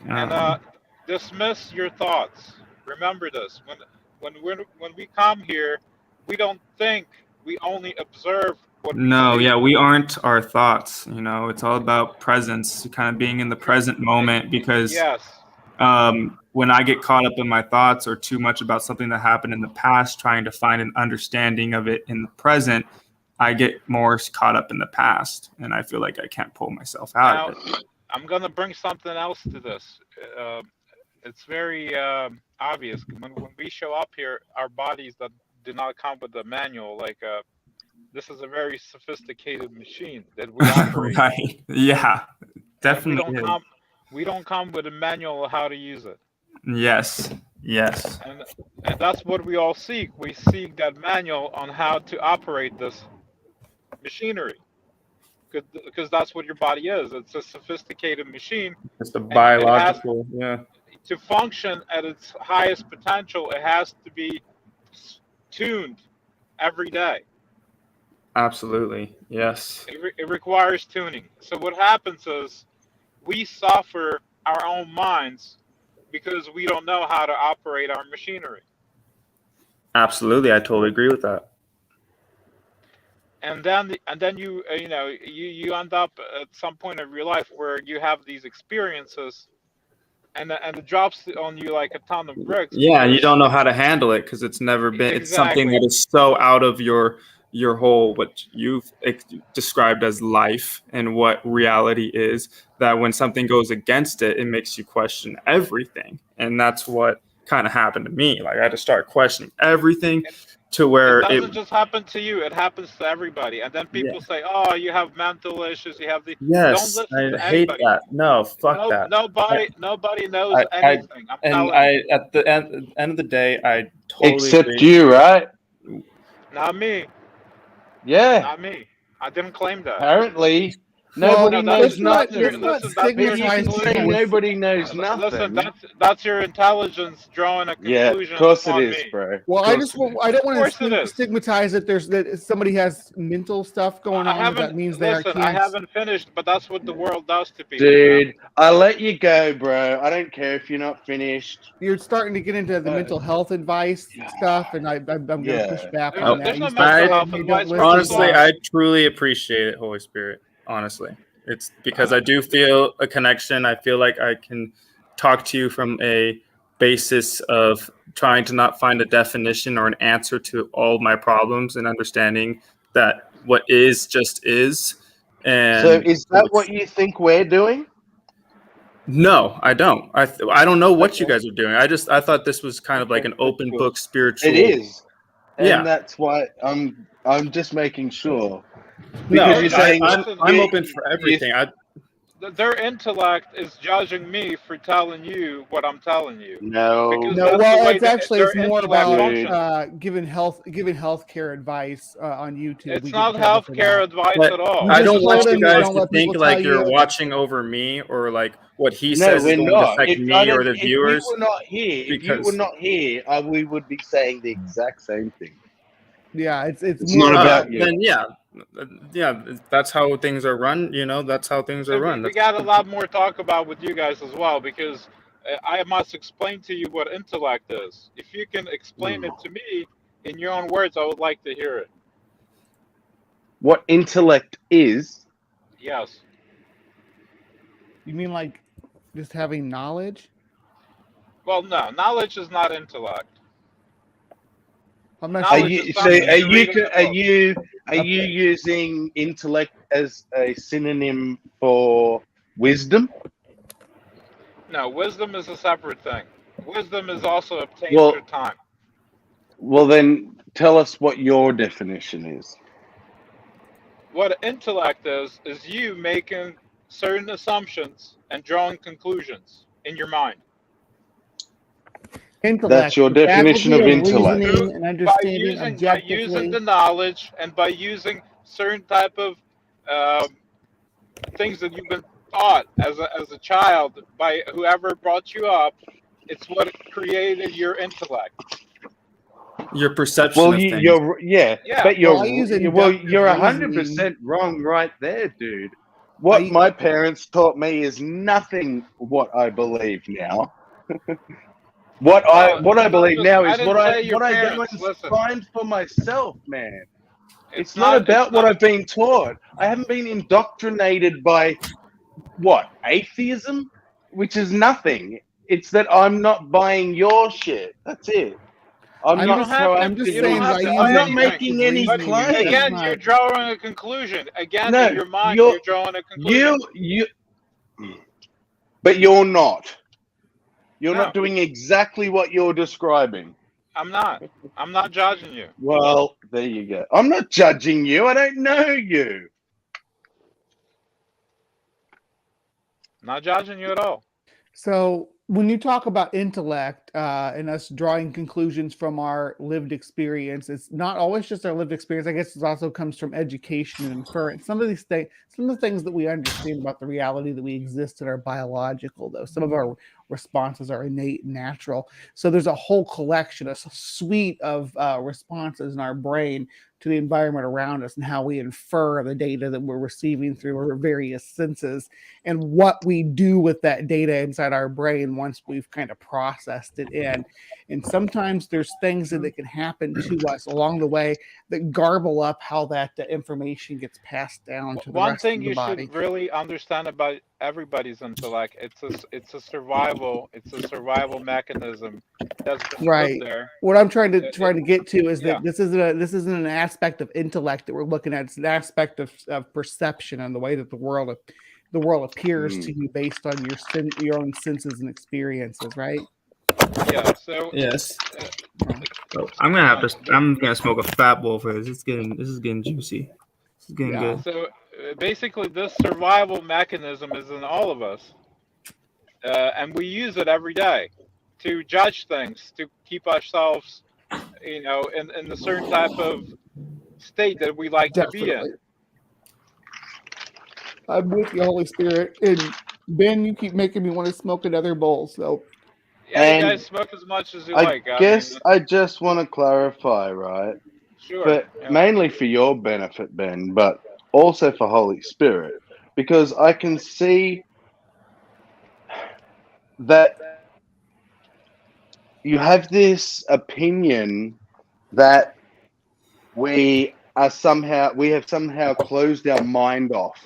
[SPEAKER 5] And dismiss your thoughts. Remember this: when we come here, we don't think. We only observe what we
[SPEAKER 3] No,
[SPEAKER 5] see.
[SPEAKER 3] yeah, we aren't our thoughts. It's all about presence, kind of being in the present moment, because
[SPEAKER 5] Yes.
[SPEAKER 3] when I get caught up in my thoughts or too much about something that happened in the past, trying to find an understanding of it in the present, I get more caught up in the past, and I feel like I can't pull myself out
[SPEAKER 5] Now,
[SPEAKER 3] of it.
[SPEAKER 5] I'm gonna bring something else to this. It's very obvious when we show up here, our bodies that do not come with a manual. This is a very sophisticated machine that we operate.
[SPEAKER 3] Right? Yeah,
[SPEAKER 5] And
[SPEAKER 3] definitely is.
[SPEAKER 5] we don't come with a manual of how to use it.
[SPEAKER 3] Yes. Yes.
[SPEAKER 5] And that's what we all seek. We seek that manual on how to operate this machinery, because that's what your body is. It's a sophisticated machine,
[SPEAKER 3] It's the
[SPEAKER 5] and it has
[SPEAKER 3] biological. Yeah.
[SPEAKER 5] to function at its highest potential. It has to be tuned every day.
[SPEAKER 3] Absolutely. Yes.
[SPEAKER 5] It requires tuning. So what happens is we suffer our own minds because we don't know how to operate our machinery.
[SPEAKER 3] Absolutely. I totally agree with that.
[SPEAKER 5] And then you end up at some point of your life where you have these experiences and it drops on you like a ton of bricks.
[SPEAKER 3] Yeah, and you don't know how to handle it because it's never been. It's something that is so out of your whole what you've described as life and what reality is, that when something goes against it, it makes you question everything. And that's what kind of happened to me. Like I had to start questioning everything to where
[SPEAKER 5] it doesn't just happen to you, it happens to everybody. And then people say, oh, you have mental issues, you have the
[SPEAKER 3] yes,
[SPEAKER 5] don't listen to
[SPEAKER 3] I hate
[SPEAKER 5] anybody.
[SPEAKER 3] that. No, fuck that.
[SPEAKER 5] Nobody knows anything.
[SPEAKER 3] At the end of the day, I totally
[SPEAKER 1] except
[SPEAKER 3] agree.
[SPEAKER 1] you, right?
[SPEAKER 5] Not me.
[SPEAKER 1] Yeah.
[SPEAKER 5] Not me. I didn't claim that.
[SPEAKER 1] Apparently, nobody knows nothing.
[SPEAKER 5] But
[SPEAKER 1] you can say nobody knows nothing.
[SPEAKER 5] Listen, that's your intelligence drawing a conclusion.
[SPEAKER 1] Yeah, of course it
[SPEAKER 5] on
[SPEAKER 1] is,
[SPEAKER 5] me.
[SPEAKER 1] bro.
[SPEAKER 2] Well, I don't want to stigmatize that somebody has mental stuff going on. That means
[SPEAKER 5] I haven't finished, but that's what the world does to people.
[SPEAKER 1] Dude, I'll let you go, bro. I don't care if you're not finished.
[SPEAKER 2] You're starting to get into the mental health advice stuff, and I'm going to push back on that.
[SPEAKER 5] There's no mental health advice.
[SPEAKER 3] Honestly, I truly appreciate it, Holy Spirit. Honestly, it's because I do feel a connection. I feel like I can talk to you from a basis of trying to not find a definition or an answer to all my problems, and understanding that what is just is. And
[SPEAKER 1] so is that what you think we're doing?
[SPEAKER 3] No, I don't. I don't know what you guys are doing. I thought this was kind of like an open book spiritual.
[SPEAKER 1] It is. And
[SPEAKER 3] yeah,
[SPEAKER 1] that's why I'm just making sure. Because you're saying
[SPEAKER 3] I'm open for everything.
[SPEAKER 5] Their intellect is judging me for telling you what I'm telling you.
[SPEAKER 1] No.
[SPEAKER 2] Well, it's more about giving healthcare advice on YouTube.
[SPEAKER 5] It's not healthcare advice at all.
[SPEAKER 3] I don't want you guys to think like you're watching over me, or like what he says is going to affect me or the viewers.
[SPEAKER 1] If you were not here, we would be saying the exact same thing.
[SPEAKER 2] Yeah, it's
[SPEAKER 1] more about you.
[SPEAKER 3] Then yeah, that's how things are run. That's how things are run.
[SPEAKER 5] We got a lot more to talk about with you guys as well, because I must explain to you what intellect is. If you can explain it to me in your own words, I would like to hear it.
[SPEAKER 1] What intellect is?
[SPEAKER 5] Yes.
[SPEAKER 2] You mean like just having knowledge?
[SPEAKER 5] Well, no, knowledge is not intellect.
[SPEAKER 2] I'm not
[SPEAKER 1] are you using intellect as a synonym for wisdom?
[SPEAKER 5] No, wisdom is a separate thing. Wisdom is also obtained through time.
[SPEAKER 1] Well, then tell us what your definition is.
[SPEAKER 5] What intellect is you making certain assumptions and drawing conclusions in your mind.
[SPEAKER 2] Intellect.
[SPEAKER 1] That's your definition of intellect.
[SPEAKER 2] And understanding
[SPEAKER 5] by using the knowledge and by using certain type of things that you've been taught as a child by whoever brought you up, it's what created your intellect.
[SPEAKER 3] Your perception of things.
[SPEAKER 1] But you're 100% wrong right there, dude. What my parents taught me is nothing what I believe now. What I believe now is what I go and find for myself, man. It's not about what I've been taught. I haven't been indoctrinated by atheism, which is nothing. It's that I'm not buying your shit. That's it. I'm not making any claims.
[SPEAKER 5] Again, you're drawing a conclusion. Again, in your mind, you're drawing a conclusion.
[SPEAKER 1] But you're not. You're not doing exactly what you're describing.
[SPEAKER 5] I'm not. I'm not judging you.
[SPEAKER 1] Well, there you go. I'm not judging you. I don't know you.
[SPEAKER 5] Not judging you at all.
[SPEAKER 2] So when you talk about intellect and us drawing conclusions from our lived experience, it's not always just our lived experience. I guess it also comes from education and inference. Some of these things, some of the things that we understand about the reality that we exist in are biological, though. Some of our responses are innate and natural. So there's a whole collection, a suite of responses in our brain to the environment around us and how we infer the data that we're receiving through our various senses and what we do with that data inside our brain once we've kind of processed it in. And sometimes there's things that can happen to us along the way that garble up how that information gets passed down to the
[SPEAKER 5] One
[SPEAKER 2] rest
[SPEAKER 5] thing
[SPEAKER 2] of the
[SPEAKER 5] you
[SPEAKER 2] body.
[SPEAKER 5] should really understand about everybody's intellect, it's a survival mechanism that's been
[SPEAKER 2] right
[SPEAKER 5] put there.
[SPEAKER 2] What I'm trying to get to is that this isn't an aspect of intellect that we're looking at. It's an aspect of perception and the way that the world appears to you based on your own senses and experiences, right?
[SPEAKER 5] Yeah. So
[SPEAKER 3] yes. I'm gonna smoke a fat bowl for this. This is getting juicy. This is getting good.
[SPEAKER 5] So basically, this survival mechanism is in all of us, and we use it every day to judge things, to keep ourselves, in a certain type of state that we like to be in.
[SPEAKER 2] I'm with you, Holy Spirit. And Ben, you keep making me want to smoke another bowl. So
[SPEAKER 5] yeah, you guys smoke as much as you like.
[SPEAKER 1] I just want to clarify, right?
[SPEAKER 5] Sure.
[SPEAKER 1] But mainly for your benefit, Ben, but also for Holy Spirit, because I can see that you have this opinion that we have somehow closed our mind off,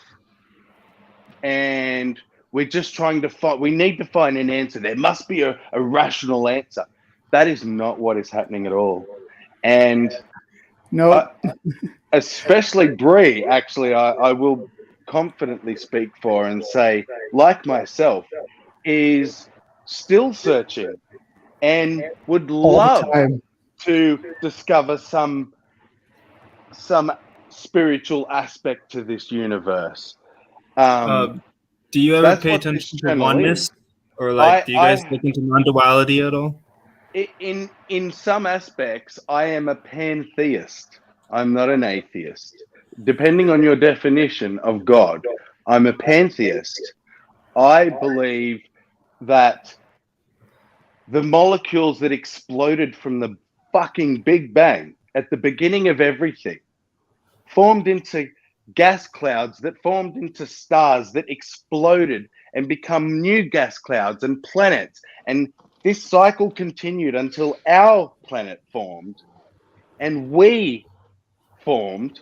[SPEAKER 1] and we're just trying to we need to find an answer. There must be a rational answer. That is not what is happening at all. And
[SPEAKER 2] no,
[SPEAKER 1] especially Bree, actually, I will confidently speak for and say, like myself, is still searching and would love to discover some spiritual aspect to this universe.
[SPEAKER 3] Do you ever pay attention to oneness, or do you guys look into non-duality at all?
[SPEAKER 1] In some aspects, I am a pantheist. I'm not an atheist. Depending on your definition of God, I'm a pantheist. I believe that the molecules that exploded from the fucking Big Bang at the beginning of everything formed into gas clouds that formed into stars that exploded and become new gas clouds and planets. And this cycle continued until our planet formed and we formed.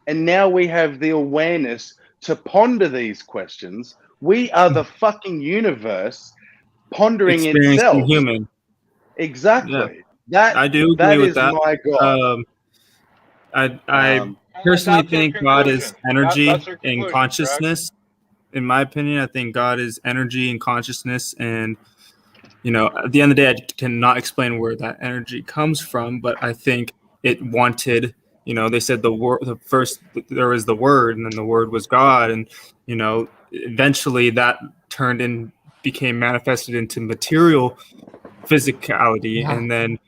[SPEAKER 1] And now we have the awareness to ponder these questions. We are the fucking universe pondering itself.
[SPEAKER 3] Human.
[SPEAKER 1] Exactly.
[SPEAKER 3] Yeah. I do agree with that.
[SPEAKER 1] My God.
[SPEAKER 3] I personally think God is energy and consciousness. Correct? In my opinion, I think God is energy and consciousness. And, at the end of the day, I cannot explain where that energy comes from, but I think it wanted, they said there was the Word, and then the Word was God. And, eventually that became manifested into material physicality. Yeah. And then,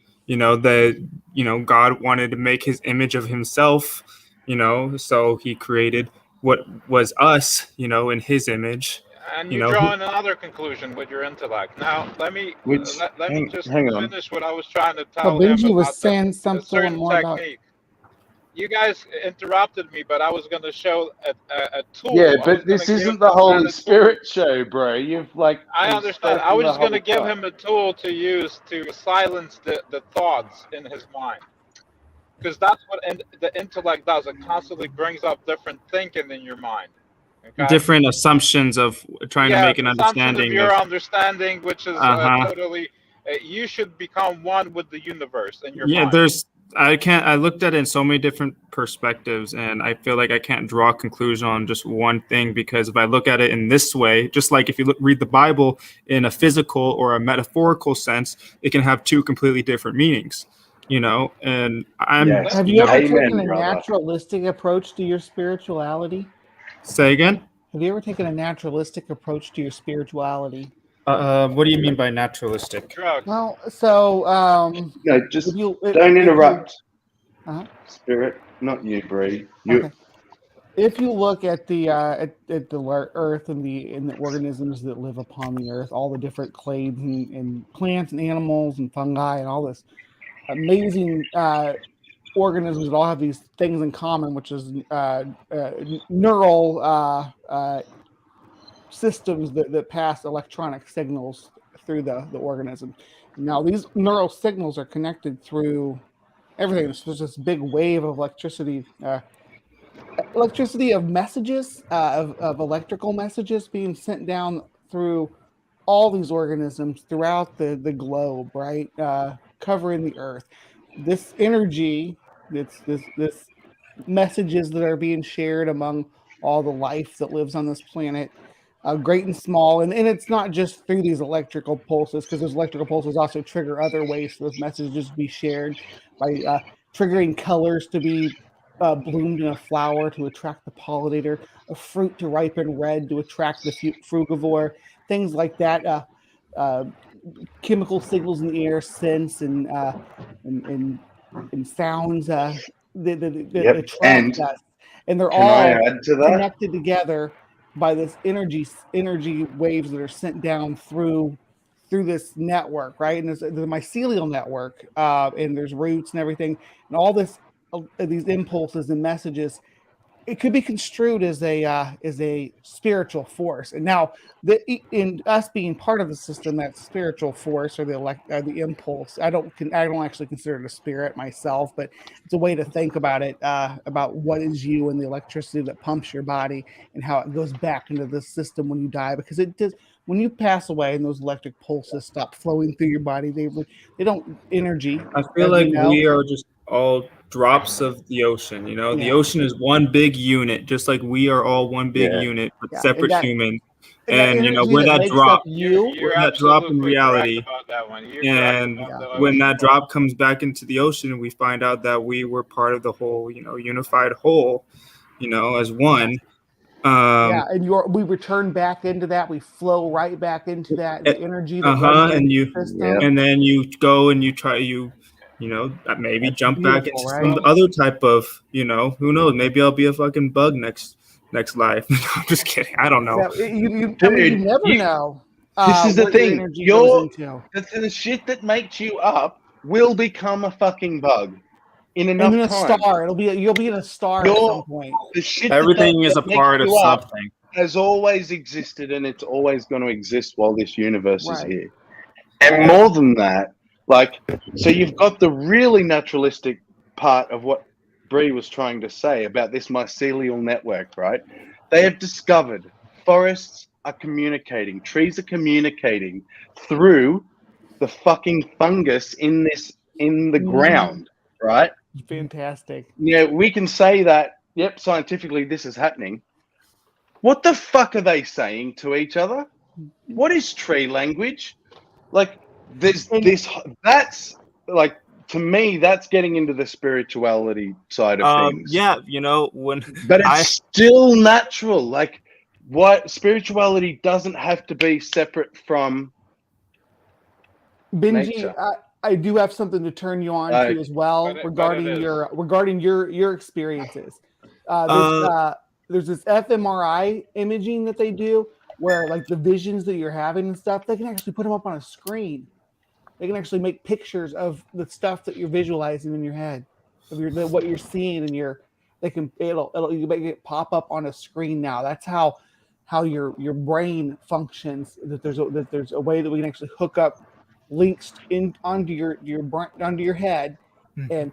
[SPEAKER 3] God wanted to make his image of himself, so he created what was us, in his image.
[SPEAKER 5] And you're drawing another conclusion with your intellect. Now, let me just finish what I was trying to tell him
[SPEAKER 2] Benji was saying
[SPEAKER 5] a
[SPEAKER 2] something
[SPEAKER 5] certain
[SPEAKER 2] more
[SPEAKER 5] technique. You guys interrupted me, but I was going to show a tool.
[SPEAKER 1] Yeah, but this isn't the Holy Spirit show, bro.
[SPEAKER 5] I understand. I was just going to give him a tool to use to silence the thoughts in his mind. Because that's what the intellect does. It constantly brings up different thinking in your mind. Okay?
[SPEAKER 3] Different assumptions of trying to make an understanding.
[SPEAKER 5] Of your understanding, which is totally... you should become one with the universe in your mind.
[SPEAKER 3] I looked at it in so many different perspectives, and I feel like I can't draw a conclusion on just one thing, because if I look at it in this way, just like if you read the Bible in a physical or a metaphorical sense, it can have two completely different meanings, and
[SPEAKER 2] Have you ever taken a naturalistic approach to your spirituality?
[SPEAKER 3] Say again?
[SPEAKER 2] Have you ever taken a naturalistic approach to your spirituality?
[SPEAKER 3] What do you mean by naturalistic?
[SPEAKER 5] Drugs.
[SPEAKER 2] Well, so
[SPEAKER 1] don't interrupt. Spirit, not you, Bree.
[SPEAKER 2] Okay. If you look at the earth and the organisms that live upon the earth, all the different clades and plants and animals and fungi and all this amazing organisms that all have these things in common, which is neural systems that pass electronic signals through the organism. Now, these neural signals are connected through everything. There's this big wave of electricity of messages, of electrical messages being sent down through all these organisms throughout the globe, right? Covering the earth. This energy, this messages that are being shared among all the life that lives on this planet, great and small. And it's not just through these electrical pulses, because those electrical pulses also trigger other ways for those messages to be shared by triggering colors to be bloomed in a flower to attract the pollinator, a fruit to ripen red to attract the frugivore, things like that. Chemical signals in the air, scents and sounds that attract us, and they're all connected together by this energy waves that are sent down through this network, right? And there's the mycelial network, and there's roots and everything, and all these impulses and messages. It could be construed as a spiritual force. And now, in us being part of the system, that spiritual force or the impulse, I don't actually consider it a spirit myself, but it's a way to think about it, about what is you and the electricity that pumps your body and how it goes back into the system when you die, because it does. When you pass away and those electric pulses stop flowing through your body, they don't energy.
[SPEAKER 3] I feel like we are just all drops of the ocean. The ocean is one big unit, just like we are all one big unit, but separate humans. And where that drop, in reality, and when that drop comes back into the ocean, we find out that we were part of the whole, unified whole, as one.
[SPEAKER 2] And we return back into that. We flow right back into that. The energy that
[SPEAKER 3] runs the system. And then you go and you try maybe that's jump back into some other type of who knows? Maybe I'll be a fucking bug next life. I'm just kidding. I don't know.
[SPEAKER 2] You never know.
[SPEAKER 1] This is the thing. The shit that makes you up will become a fucking bug. In enough time.
[SPEAKER 2] Star. You'll be in a star at some point.
[SPEAKER 1] The shit
[SPEAKER 3] Everything is a part of something.
[SPEAKER 1] Has always existed, and it's always going to exist while this universe is here. And more than that, so you've got the really naturalistic part of what Bree was trying to say about this mycelial network, right? They have discovered forests are communicating, trees are communicating through the fucking fungus in the ground, right?
[SPEAKER 2] Fantastic.
[SPEAKER 1] Yeah, we can say that, yep, scientifically this is happening. What the fuck are they saying to each other? What is tree language? That's like, to me, that's getting into the spirituality side of things.
[SPEAKER 3] Yeah,
[SPEAKER 1] but it's still natural. What spirituality doesn't have to be separate from
[SPEAKER 2] Benji,
[SPEAKER 1] nature.
[SPEAKER 2] I do have something to turn you on to as well regarding your experiences. There's this fMRI imaging that they do where the visions that you're having and stuff, they can actually put them up on a screen. They can actually make pictures of the stuff that you're visualizing in your head, of what you're seeing, and you make it pop up on a screen now. That's how your brain functions. That there's a way that we can actually hook up links onto your head and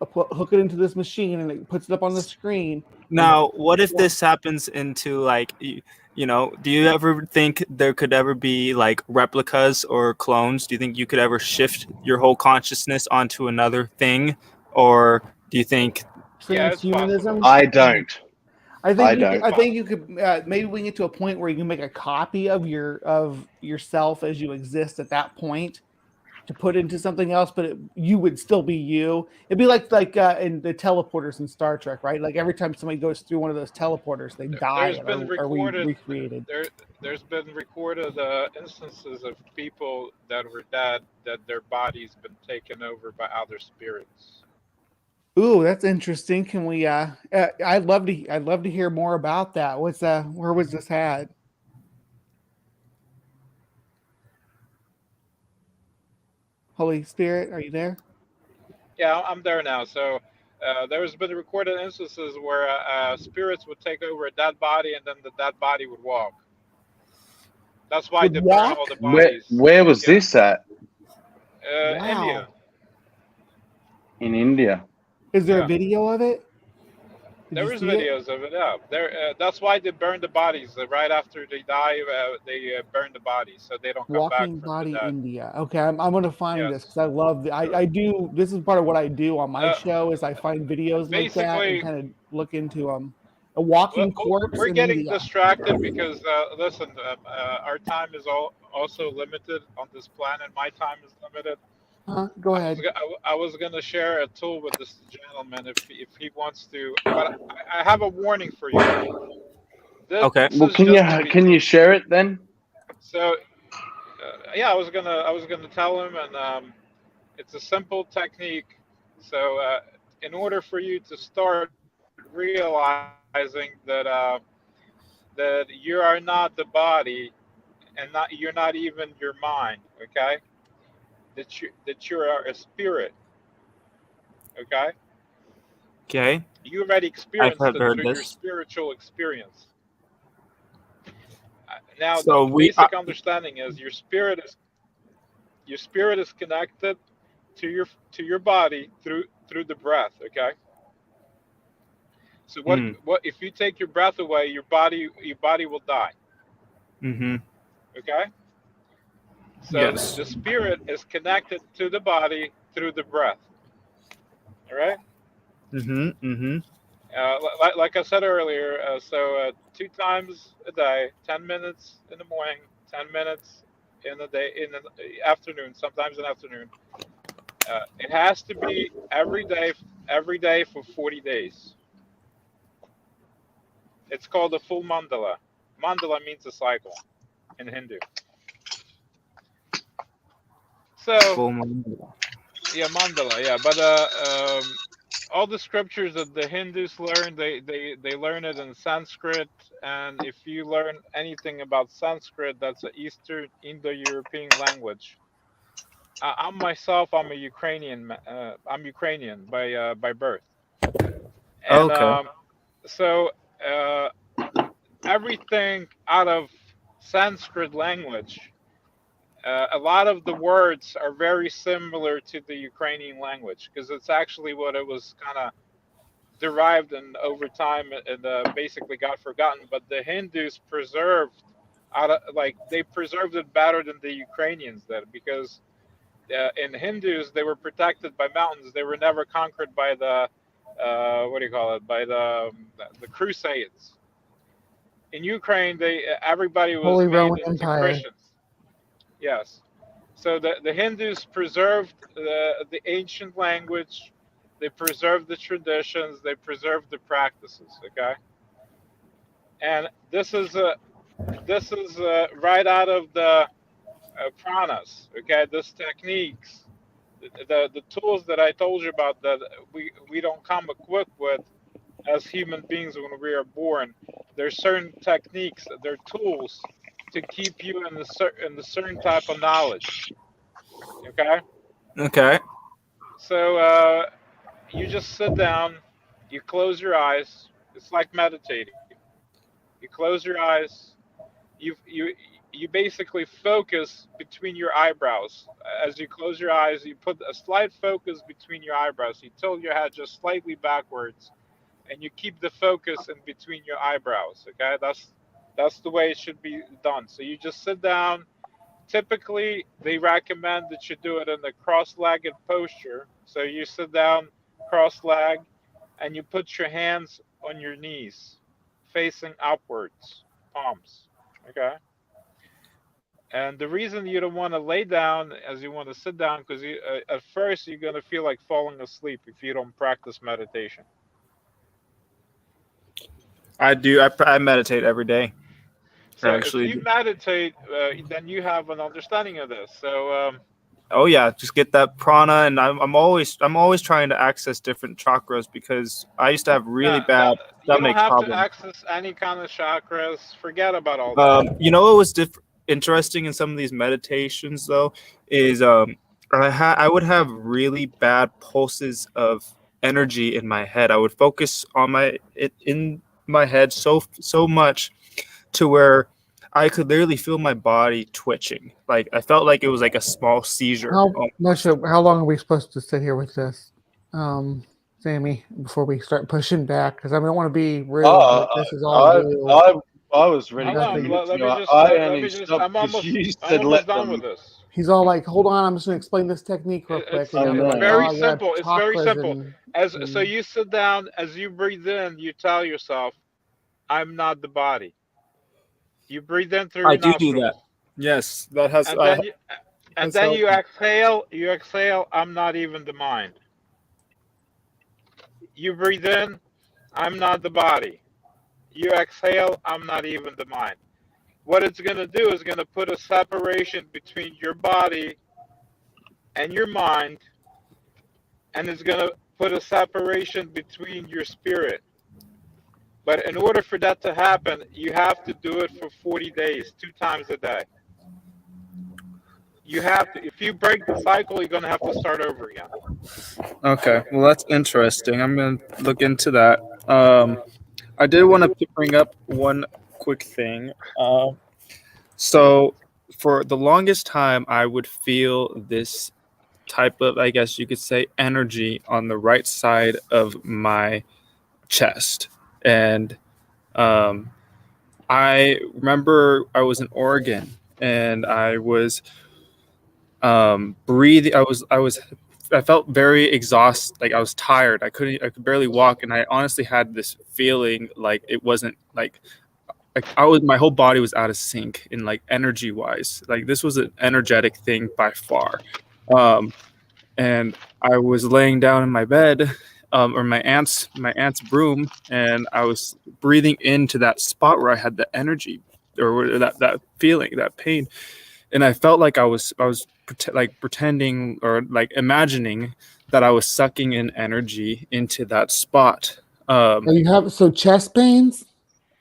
[SPEAKER 2] hook it into this machine, and it puts it up on the screen.
[SPEAKER 4] Now, what if this happens into do you ever think there could ever be replicas or clones? Do you think you could ever shift your whole consciousness onto another thing, or do you think
[SPEAKER 2] transhumanism?
[SPEAKER 1] I don't.
[SPEAKER 2] I think you could maybe we get to a point where you can make a copy of yourself as you exist at that point to put into something else, but you would still be you. It'd be like in the teleporters in Star Trek, right? Every time somebody goes through one of those teleporters, they die or recreated.
[SPEAKER 5] There's been recorded instances of people that were dead, that their bodies been taken over by other spirits.
[SPEAKER 2] Ooh, that's interesting. Can we? I'd love to hear more about that. Where was this had? Holy Spirit, are you there?
[SPEAKER 5] Yeah, I'm there now. So there's been recorded instances where spirits would take over a dead body and then the dead body would walk. That's why they burn all the bodies.
[SPEAKER 1] Where was this at?
[SPEAKER 2] Wow.
[SPEAKER 5] India.
[SPEAKER 1] In India.
[SPEAKER 2] Is there a video of it?
[SPEAKER 5] There is videos of it. Yeah, that's why they burn the bodies right after they die. They burn the bodies so they don't come back.
[SPEAKER 2] Walking Body India. Okay, I'm gonna find this because I love I do. This is part of what I do on my show is I find videos like that and kind of look into them. A walking corpse.
[SPEAKER 5] We're getting distracted because listen, our time is also limited on this planet. My time is limited.
[SPEAKER 2] Go ahead.
[SPEAKER 5] I was going to share a tool with this gentleman if he wants to, but I have a warning for you.
[SPEAKER 4] Okay.
[SPEAKER 1] Well, can you share it then?
[SPEAKER 5] So, I was gonna tell him, and it's a simple technique. So, in order for you to start realizing that that you are not the body, and you're not even your mind, okay? That you are a spirit, okay?
[SPEAKER 4] Okay.
[SPEAKER 5] You already experienced it through your spiritual experience. Now, so the basic understanding is your spirit is connected to your body through the breath, okay? So what if you take your breath away, your body will die.
[SPEAKER 4] Mm-hmm.
[SPEAKER 5] Okay? So the spirit is connected to the body through the breath. All right?
[SPEAKER 4] Mm-hmm. Mm-hmm.
[SPEAKER 5] Like I said earlier, 2 times a day, 10 minutes in the morning, 10 minutes in the afternoon, sometimes in the afternoon. It has to be every day for 40 days. It's called a full mandala. Mandala means a cycle in Hindu. So
[SPEAKER 4] full mandala.
[SPEAKER 5] Yeah, mandala. Yeah, but all the scriptures that the Hindus learn, they learn it in Sanskrit, and if you learn anything about Sanskrit, that's an Eastern Indo-European language. I'm a Ukrainian. I'm Ukrainian by birth. And,
[SPEAKER 4] okay.
[SPEAKER 5] So everything out of Sanskrit language, a lot of the words are very similar to the Ukrainian language because it's actually what it was kind of derived and over time and basically got forgotten. But the Hindus preserved they preserved it better than the Ukrainians did because in Hindus they were protected by mountains. They were never conquered by the by the Crusades. In Ukraine, everybody was
[SPEAKER 2] Holy
[SPEAKER 5] made
[SPEAKER 2] Roman
[SPEAKER 5] into
[SPEAKER 2] Empire.
[SPEAKER 5] Christians. Yes. So the Hindus preserved the ancient language, they preserved the traditions, they preserved the practices. Okay. And this is right out of the pranas. Okay, this techniques, the tools that I told you about that we don't come equipped with as human beings when we are born. There's certain techniques, they're tools to keep you in the certain type of knowledge. Okay.
[SPEAKER 4] Okay.
[SPEAKER 5] So you just sit down, you close your eyes. It's like meditating. You close your eyes. You basically focus between your eyebrows. As you close your eyes, you put a slight focus between your eyebrows. You tilt your head just slightly backwards, and you keep the focus in between your eyebrows. Okay, that's the way it should be done. So you just sit down. Typically, they recommend that you do it in a cross-legged posture. So you sit down cross-legged, and you put your hands on your knees, facing upwards, palms. Okay. And the reason you don't want to lay down as you want to sit down, because at first you're going to feel like falling asleep if you don't practice meditation.
[SPEAKER 4] I do. I meditate every day.
[SPEAKER 5] So if you meditate, then you have an understanding of this. So.
[SPEAKER 4] Oh yeah, just get that prana, and I'm always trying to access different chakras because I used to have really bad stomach problems. You don't have
[SPEAKER 5] to access any kind of chakras. Forget about all that.
[SPEAKER 4] You know what was interesting in some of these meditations though is I would have really bad pulses of energy in my head. I would focus on in my head so much to where I could literally feel my body twitching. Like I felt like it was like a small seizure.
[SPEAKER 2] How long are we supposed to sit here with this, Sammy, before we start pushing back? Because I don't want to be rude, but this is all you.
[SPEAKER 1] I was ready
[SPEAKER 5] Hold
[SPEAKER 1] to
[SPEAKER 5] on,
[SPEAKER 1] give it to you.
[SPEAKER 5] let
[SPEAKER 1] I
[SPEAKER 5] me
[SPEAKER 1] only
[SPEAKER 5] just.
[SPEAKER 1] stopped because you said
[SPEAKER 5] I'm
[SPEAKER 1] let
[SPEAKER 5] almost done
[SPEAKER 1] them.
[SPEAKER 5] with this.
[SPEAKER 2] He's all like, "Hold on, I'm just going to explain this technique real quick."
[SPEAKER 5] It's,
[SPEAKER 2] And then
[SPEAKER 5] it's
[SPEAKER 2] like,
[SPEAKER 5] very
[SPEAKER 2] "Oh, yeah,
[SPEAKER 5] simple. It's very
[SPEAKER 2] chakras
[SPEAKER 5] simple.
[SPEAKER 2] and
[SPEAKER 5] So you sit down. As you breathe in, you tell yourself, "I'm not the body." You breathe in through
[SPEAKER 4] I
[SPEAKER 5] your
[SPEAKER 4] do
[SPEAKER 5] nostrils.
[SPEAKER 4] that. Yes, that has.
[SPEAKER 5] And then you exhale. You exhale. I'm not even the mind. You breathe in. I'm not the body. You exhale. I'm not even the mind. What it's going to do is going to put a separation between your body and your mind, and it's going to put a separation between your spirit. But in order for that to happen, you have to do it for 40 days, 2 times a day. You have to. If you break the cycle, you're going to have to start over again.
[SPEAKER 3] Okay, well that's interesting. I'm gonna look into that. I did want to bring up one quick thing. So for the longest time, I would feel this type of, I guess you could say, energy on the right side of my chest, and I remember I was in Oregon and I was breathing. I felt very exhausted. Like I was tired. I could barely walk. And I honestly had this feeling like it wasn't like my whole body was out of sync in like energy wise. Like this was an energetic thing by far. And I was laying down in my bed, or my aunt's room, and I was breathing into that spot where I had the energy, or that feeling, that pain, and I felt like I was pretending or like imagining that I was sucking in energy into that spot.
[SPEAKER 2] you have chest pains?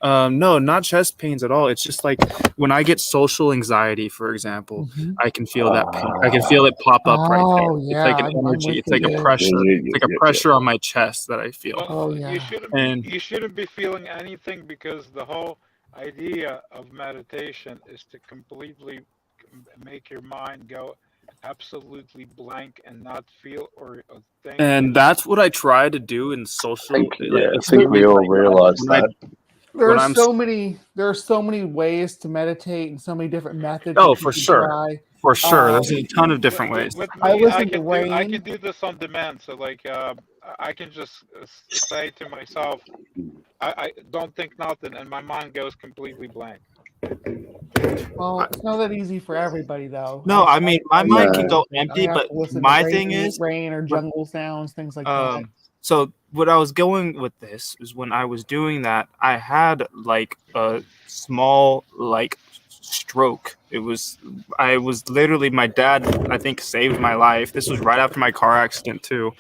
[SPEAKER 3] No, not chest pains at all. It's just like when I get social anxiety, for example, I can feel that pain. I can feel it pop up right there.
[SPEAKER 2] Yeah,
[SPEAKER 3] it's like an energy. It's like a pressure. It's like a pressure on my chest that I feel.
[SPEAKER 5] Well, you shouldn't be feeling anything, because the whole idea of meditation is to completely make your mind go absolutely blank and not feel or think.
[SPEAKER 3] And that's what I try to do in social.
[SPEAKER 1] I think we all realize that.
[SPEAKER 2] There are so many ways to meditate and so many different methods.
[SPEAKER 3] Oh, for sure. For sure. There's a ton of different ways.
[SPEAKER 5] With me, I can do this on demand. So like I can just say to myself, I don't think nothing, and my mind goes completely blank.
[SPEAKER 2] Well, it's not that easy for everybody, though.
[SPEAKER 4] No, I mean my mind can go empty, but my thing is
[SPEAKER 2] rain or jungle sounds, things like that.
[SPEAKER 4] So what I was going with this is when I was doing that, I had like a small like stroke. I was literally, my dad, I think, saved my life. This was right after my car accident too.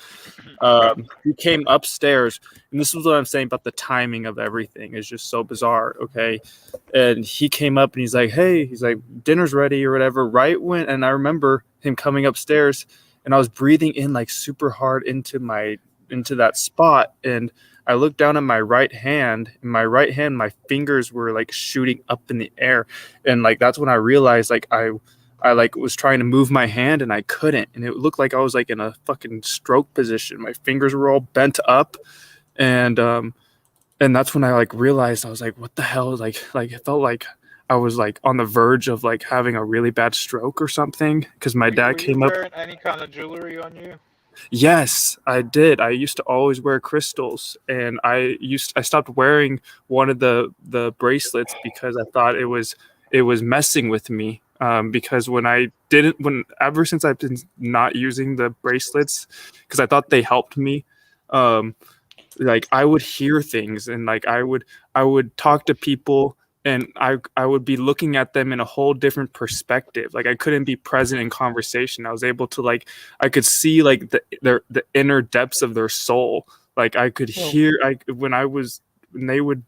[SPEAKER 4] He came upstairs, and this is what I'm saying about the timing of everything is just so bizarre. Okay. And he came up and he's like, "Hey," he's like, "dinner's ready," or whatever. And I remember him coming upstairs, and I was breathing in like super hard into that spot, and I looked down at my right hand. In my right hand, my fingers were like shooting up in the air, and like that's when I realized like I like was trying to move my hand and I couldn't, and it looked like I was like in a fucking stroke position. My fingers were all bent up, and that's when I like realized, I was like, what the hell? Like it felt like I was like on the verge of like having a really bad stroke or something, because my dad came up.
[SPEAKER 5] Were you wearing any kind of jewelry on you?
[SPEAKER 3] Yes, I did. I used to always wear crystals, and I stopped wearing one of the bracelets because I thought it was messing with me. Because ever since I've been not using the bracelets, because I thought they helped me, like I would hear things, and like I would talk to people, and I would be looking at them in a whole different perspective. Like I couldn't be present in conversation. I was able to I could see like the inner depths of their soul. Like I could hear when they would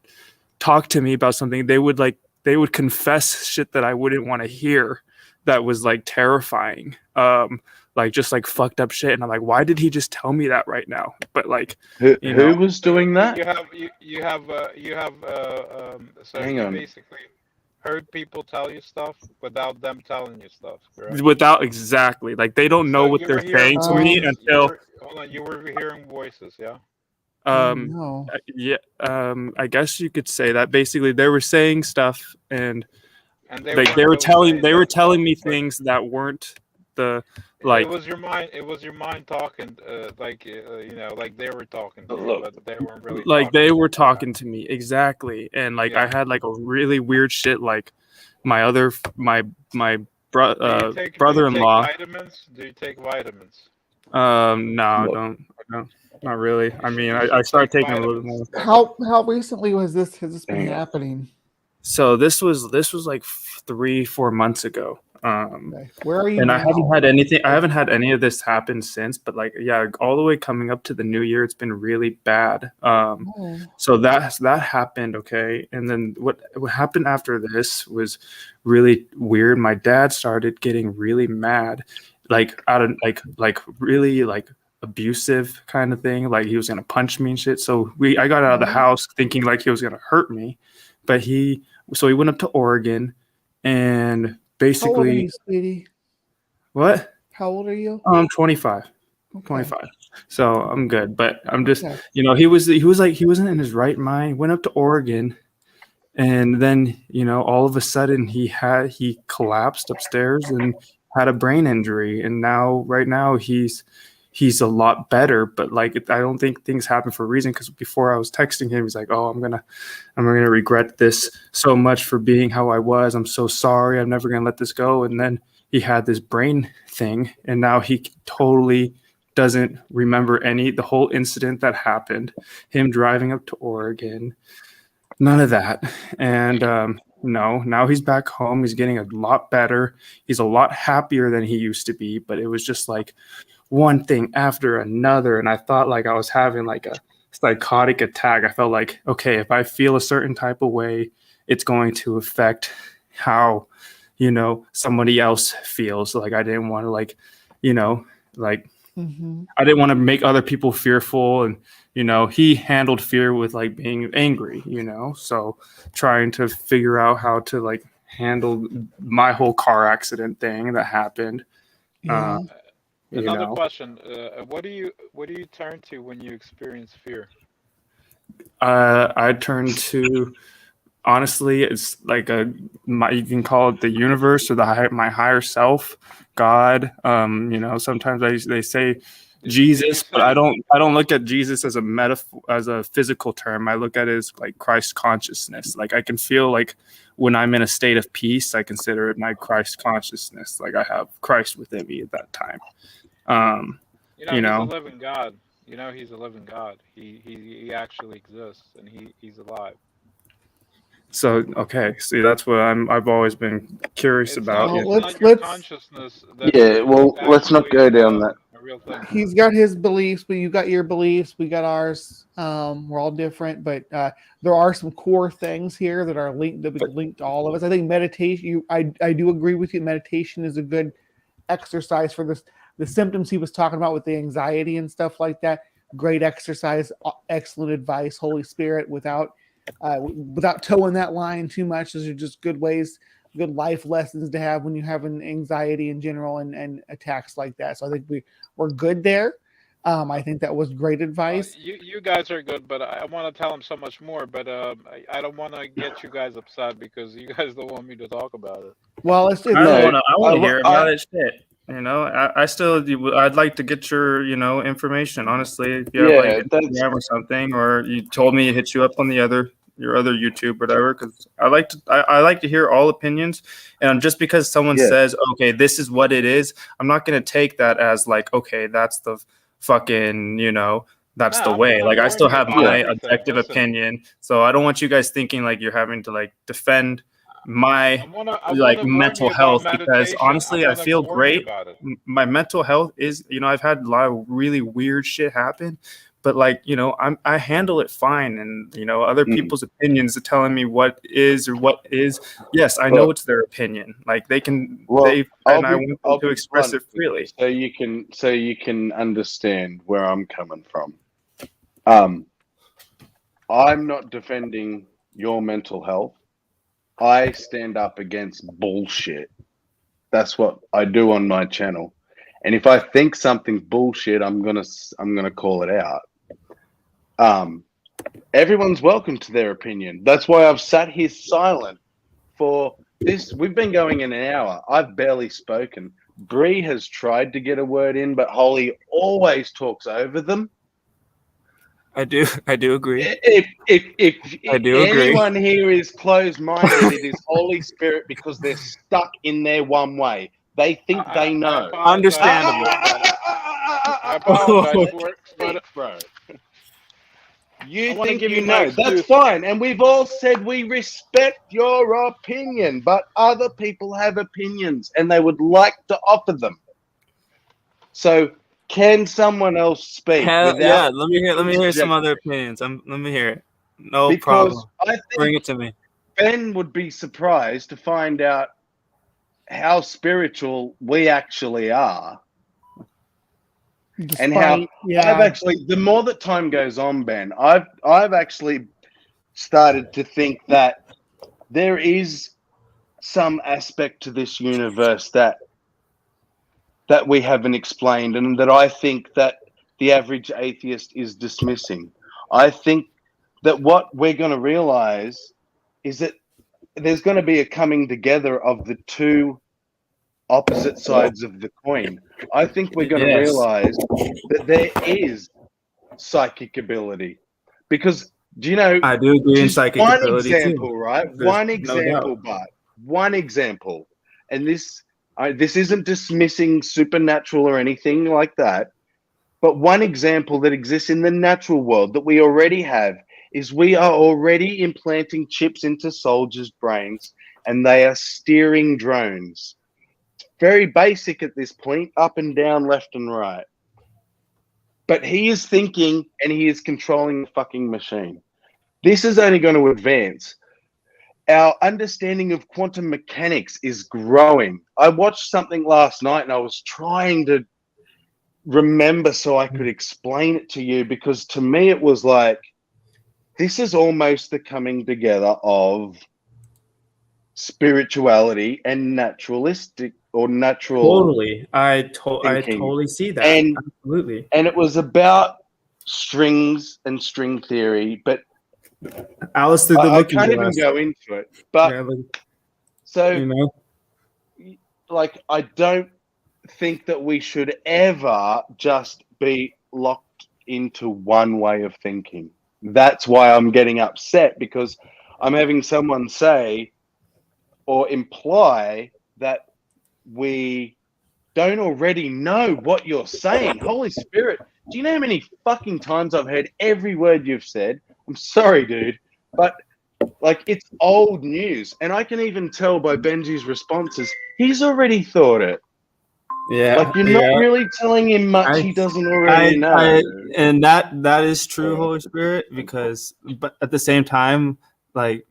[SPEAKER 3] talk to me about something, they would confess shit that I wouldn't want to hear. That was like terrifying. like just like fucked up shit, and I'm like, why did he just tell me that right now? But like,
[SPEAKER 1] who was doing that?
[SPEAKER 5] So
[SPEAKER 1] Hang
[SPEAKER 5] you
[SPEAKER 1] on.
[SPEAKER 5] basically heard people tell you stuff without them telling you stuff, correct?
[SPEAKER 3] Without exactly, like they don't know what they're saying to me until.
[SPEAKER 5] You were hearing voices, yeah.
[SPEAKER 2] No.
[SPEAKER 3] Yeah, I guess you could say that. Basically, they were saying stuff, and
[SPEAKER 5] they
[SPEAKER 3] were telling me things that weren't the like.
[SPEAKER 5] It was your mind talking, like like they were talking to you, but they weren't really.
[SPEAKER 3] Like they were talking to me exactly, and like I had like a really weird shit. Like my brother-in-law.
[SPEAKER 5] Do you take vitamins?
[SPEAKER 3] No, don't. Not really. I mean, I started taking a little more.
[SPEAKER 2] How recently has this been happening?
[SPEAKER 3] So this was like 3-4 months ago.
[SPEAKER 2] Okay. Where are you?
[SPEAKER 3] And
[SPEAKER 2] now?
[SPEAKER 3] I haven't had anything. I haven't had any of this happen since. But like, yeah, all the way coming up to the new year, it's been really bad. So that happened. Okay, and then what happened after this was really weird. My dad started getting really mad, like out of like really like abusive kind of thing. Like he was gonna punch me and shit. So I got out of the house thinking like he was gonna hurt me, but he went up to Oregon and basically.
[SPEAKER 2] How old are you, sweetie?
[SPEAKER 3] What?
[SPEAKER 2] How old are you?
[SPEAKER 3] I'm 25. Okay. 25. So I'm good, but I'm just he wasn't in his right mind. Went up to Oregon, and then all of a sudden he collapsed upstairs and had a brain injury, and right now he's a lot better, but like I don't think things happen for a reason, because before I was texting him, he's like, oh, I'm gonna regret this so much for being how I was. I'm so sorry. I'm never gonna let this go. And then he had this brain thing, and now he totally doesn't remember the whole incident that happened, him driving up to Oregon, none of that. And no, now he's back home. He's getting a lot better. He's a lot happier than he used to be, but it was just like one thing after another, and I thought like I was having like a psychotic attack. I felt like, okay, if I feel a certain type of way, it's going to affect how somebody else feels. Like I didn't want to I didn't want to make other people fearful, and he handled fear with like being angry, so trying to figure out how to like handle my whole car accident thing that happened.
[SPEAKER 5] Another question: what do you turn to when you experience fear?
[SPEAKER 3] I turn to, honestly, it's like you can call it the universe or my higher self, God. Sometimes they say Jesus, but I don't look at Jesus as a metaphor, as a physical term. I look at it as like Christ consciousness. Like I can feel like when I'm in a state of peace, I consider it my Christ consciousness. Like I have Christ within me at that time.
[SPEAKER 5] He's a living God. He's a living God. He actually exists, and he's alive.
[SPEAKER 3] So okay, see, that's what I've always been curious about.
[SPEAKER 5] Consciousness.
[SPEAKER 1] Let's not go down that.
[SPEAKER 2] He's got his beliefs, but you got your beliefs. We got ours. We're all different, but there are some core things here that are linked to all of us. I think meditation. I do agree with you. Meditation is a good exercise for this. The symptoms he was talking about with the anxiety and stuff like that. Great exercise, excellent advice. Holy Spirit, without towing that line too much. Those are just good life lessons to have when you have an anxiety in general and attacks like that. So I think we're good there. I think that was great advice.
[SPEAKER 5] You guys are good, but I want to tell him so much more. But I don't want to get you guys upset because you guys don't want me to talk about it.
[SPEAKER 2] Well,
[SPEAKER 3] I want to hear about it. Shit. I'd like to get your, information. Honestly, if you have like Instagram or something, or you told me to hit you up on your other YouTube, whatever. Because I like to hear all opinions, and just because someone says, okay, this is what it is, I'm not gonna take that as like, okay, that's the fucking, that's the way. Like I still have my objective opinion, so I don't want you guys thinking like you're having to like defend my mental health, because honestly I feel great. My mental health is, I've had a lot of really weird shit happen, but like, you know, I handle it fine, and you know, other people's opinions are telling me what is or what is. Yes, I know it's their opinion. Like they can, I want them to express it freely.
[SPEAKER 1] So you can understand where I'm coming from. I'm not defending your mental health. I stand up against bullshit. That's what I do on my channel. And if I think something's bullshit, I'm gonna call it out. Everyone's welcome to their opinion. That's why I've sat here silent for this. We've been going in an hour. I've barely spoken. Bree has tried to get a word in, but Holly always talks over them.
[SPEAKER 4] I do agree.
[SPEAKER 1] If
[SPEAKER 4] I do
[SPEAKER 1] anyone here is closed-minded, it is Holy Spirit, because they're stuck in their one way. They think they know.
[SPEAKER 4] Understandable.
[SPEAKER 5] I apologize for it, but
[SPEAKER 1] bro. You think you know. That's fine. And we've all said we respect your opinion, but other people have opinions and they would like to offer them. So can someone else speak?
[SPEAKER 4] Yeah, let me hear some other opinions. Let me hear it. No problem.
[SPEAKER 1] I think
[SPEAKER 4] bring it to me.
[SPEAKER 1] Ben would be surprised to find out how spiritual we actually are. And how I've actually, the more that time goes on, Ben, I've actually started to think that there is some aspect to this universe that we haven't explained, and that I think that the average atheist is dismissing. I think that what we're going to realize is that there's going to be a coming together of the two opposite sides of the coin. I think we're going to realize that there is psychic ability, because do you know?
[SPEAKER 4] I do agree in psychic ability too.
[SPEAKER 1] One example, right? One example, but one example, and this isn't dismissing supernatural or anything like that, but one example that exists in the natural world that we already have is we are already implanting chips into soldiers' brains, and they are steering drones. Very basic at this point, up and down, left and right. But he is thinking and he is controlling the fucking machine. This is only going to advance. Our understanding of quantum mechanics is growing. I watched something last night and I was trying to remember so I could explain it to you, because to me it was like, this is almost the coming together of spirituality and naturalistic or natural.
[SPEAKER 3] Totally. I totally see that.
[SPEAKER 1] And
[SPEAKER 3] absolutely.
[SPEAKER 1] And it was about strings and string theory, but
[SPEAKER 3] Alice through the
[SPEAKER 1] I can't even go into it. But so,
[SPEAKER 3] you know,
[SPEAKER 1] like, I don't think that we should ever just be locked into one way of thinking. That's why I'm getting upset, because I'm having someone say or imply that we don't already know what you're saying. Holy Spirit, do you know how many fucking times I've heard every word you've said? I'm sorry, dude, but like, it's old news, and I can even tell by Benji's responses, he's already thought it.
[SPEAKER 3] Yeah,
[SPEAKER 1] like, you're not really telling him much he doesn't already know.
[SPEAKER 4] And that is true, Holy Spirit, because, but at the same time, like,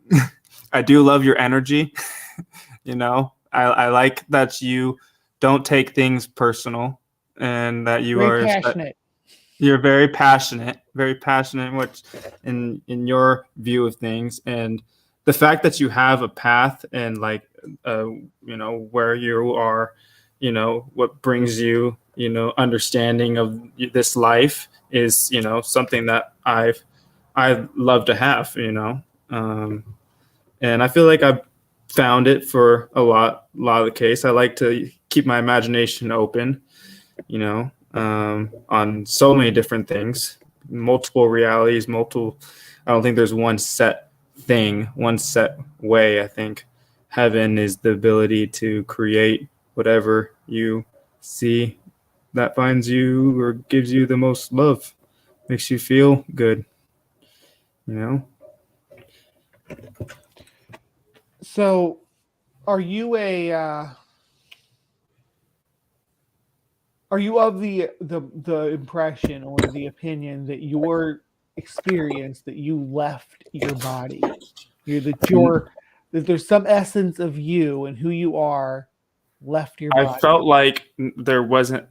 [SPEAKER 4] I do love your energy. You know, I like that you don't take things personal, and that you
[SPEAKER 2] very passionate.
[SPEAKER 4] You're very passionate in your view of things, and the fact that you have a path and like you know, where you are, you know, what brings you, you know, understanding of this life is, you know, something that I love to have, you know, and I feel like I've found it for a lot of the case. I like to keep my imagination open, you know, on so many different things, multiple realities, I don't think there's one set thing, one set way. I think heaven is the ability to create whatever you see that finds you or gives you the most love, makes you feel good, you know?
[SPEAKER 2] So, are you a Are you of the impression or the opinion that your experience that you left your body, that there's some essence of you and who you are left your body?
[SPEAKER 3] I felt like there wasn't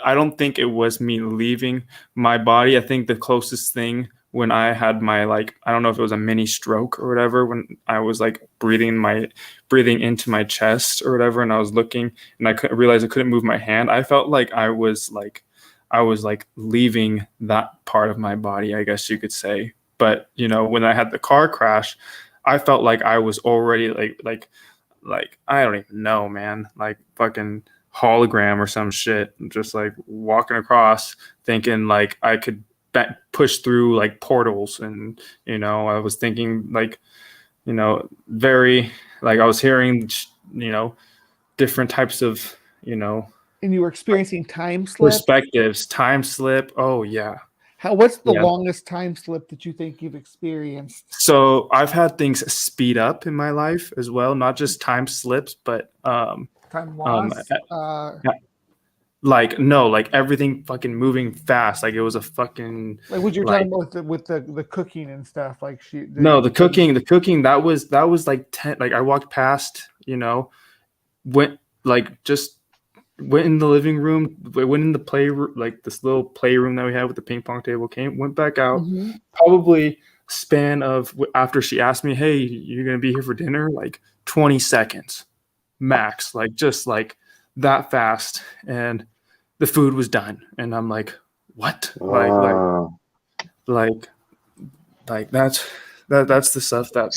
[SPEAKER 3] I don't think it was me leaving my body. I think the closest thing when I had my, like, I don't know if it was a mini stroke or whatever, when I was like breathing into my chest or whatever, and I was looking and I couldn't realize I couldn't move my hand. I felt like I was leaving that part of my body, I guess you could say. But when I had the car crash, I felt like I was already like I don't even know, man, like fucking hologram or some shit, just like walking across, thinking like I could push through like portals, and I was thinking like very, like I was hearing different types of
[SPEAKER 2] and you were experiencing time slip
[SPEAKER 3] perspectives. Time slip. Oh yeah.
[SPEAKER 2] What's the longest time slip that you think you've experienced?
[SPEAKER 3] So I've had things speed up in my life as well, not just time slips, but
[SPEAKER 2] time loss.
[SPEAKER 3] Like everything fucking moving fast. Like it was a fucking,
[SPEAKER 2] like what you're talking about with the cooking and stuff. Like
[SPEAKER 3] the cooking that was like 10. Like I walked past, went in the living room, went in the playroom, like this little playroom that we had with the ping pong table, went back out, probably span of, after she asked me, hey, you're going to be here for dinner, like 20 seconds max, like just like that fast. And the food was done. And I'm like, what? Like that's the stuff that,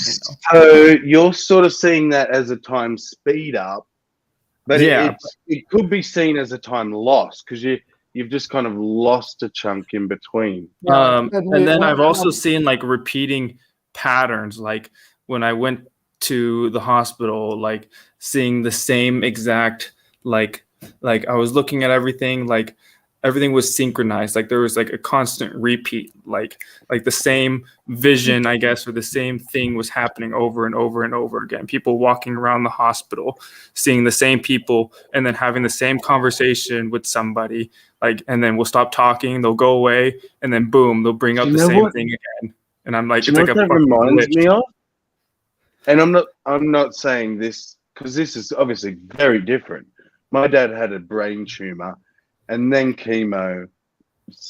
[SPEAKER 1] So you're sort of seeing that as a time speed up. But it could be seen as a time loss because you've just kind of lost a chunk in between.
[SPEAKER 3] And then I've also seen like repeating patterns, like when I went to the hospital, like seeing the same exact, like I was looking at everything, like everything was synchronized, like there was like a constant repeat, like the same vision, I guess, or the same thing was happening over and over and over again. People walking around the hospital, seeing the same people, and then having the same conversation with somebody, like, and then we'll stop talking, they'll go away, and then boom, they'll bring up the same thing again. And I'm like, it's like a
[SPEAKER 1] that reminds me of? And I'm not saying this because this is obviously very different. My dad had a brain tumor, and then chemo,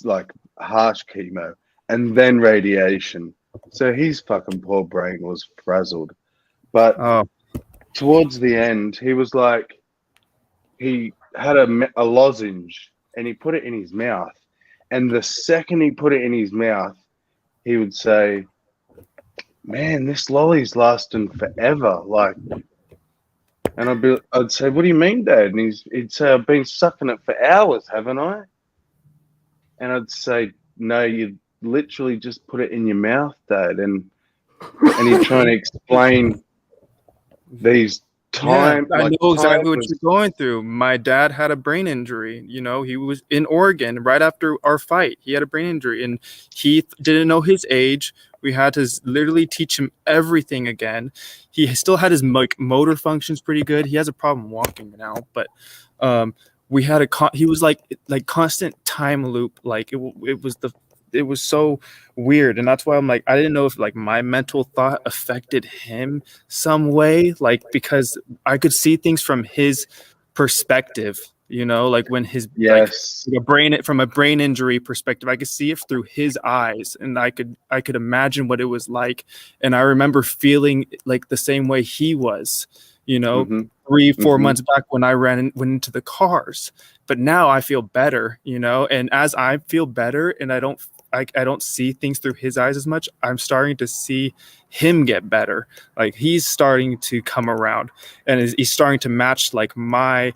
[SPEAKER 1] like harsh chemo, and then radiation. So his fucking poor brain was frazzled. But towards the end, he was like, he had a lozenge, and he put it in his mouth. And the second he put it in his mouth, he would say, man, this lolly's lasting forever. Like, and I'd say, what do you mean, Dad? And he'd say, I've been sucking it for hours, haven't I? And I'd say, no, you literally just put it in your mouth, Dad. And he'd try to explain these time.
[SPEAKER 3] I know exactly what you're going through. My dad had a brain injury. He was in Oregon right after our fight. He had a brain injury, and he didn't know his age. We had to literally teach him everything again. He still had his motor functions pretty good. He has a problem walking now, but we had he was like constant time loop. Like it was so weird. And that's why I'm like, I didn't know if like my mental thought affected him some way, like, because I could see things from his perspective, like when his from a brain injury perspective, I could see it through his eyes, and I could imagine what it was like. And I remember feeling like the same way he was, 3-4 months back when I went into the cars. But now I feel better, and as I feel better and I don't see things through his eyes as much, I'm starting to see him get better. Like he's starting to come around, and he's starting to match like my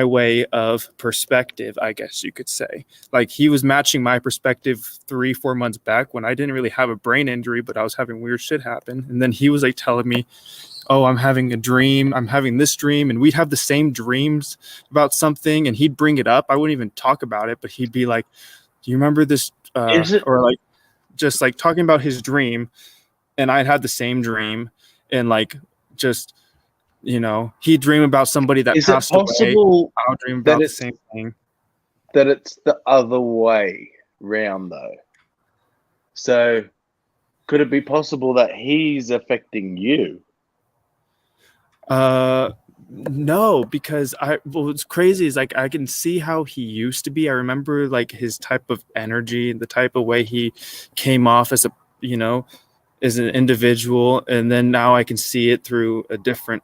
[SPEAKER 3] way of perspective, I guess you could say. Like he was matching my perspective 3-4 months back when I didn't really have a brain injury, but I was having weird shit happen. And then he was like telling me, oh, I'm having a dream. I'm having this dream. And we'd have the same dreams about something, and he'd bring it up. I wouldn't even talk about it, but he'd be like, do you remember this? Or like just like talking about his dream, and I'd had the same dream, and like just he'd dream about somebody that
[SPEAKER 1] Is it
[SPEAKER 3] passed away.
[SPEAKER 1] possible
[SPEAKER 3] I'll dream about the same thing.
[SPEAKER 1] That it's the other way round, though? So, could it be possible that he's affecting you?
[SPEAKER 3] No, because what's crazy is like I can see how he used to be. I remember like his type of energy, the type of way he came off as as an individual, and then now I can see it through a different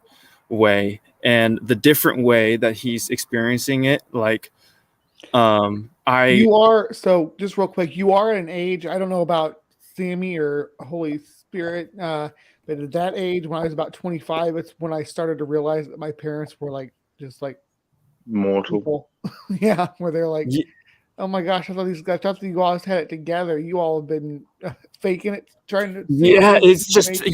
[SPEAKER 3] way, and the different way that he's experiencing it, like
[SPEAKER 2] you are, so just real quick, you are at an age, I don't know about Sammy or Holy Spirit, but at that age, when I was about 25, it's when I started to realize that my parents were like just like
[SPEAKER 1] mortal.
[SPEAKER 2] Yeah, where they're like, oh my gosh, I thought these guys, I thought you all had it together. You all have been faking it, trying to.
[SPEAKER 3] Yeah, it's just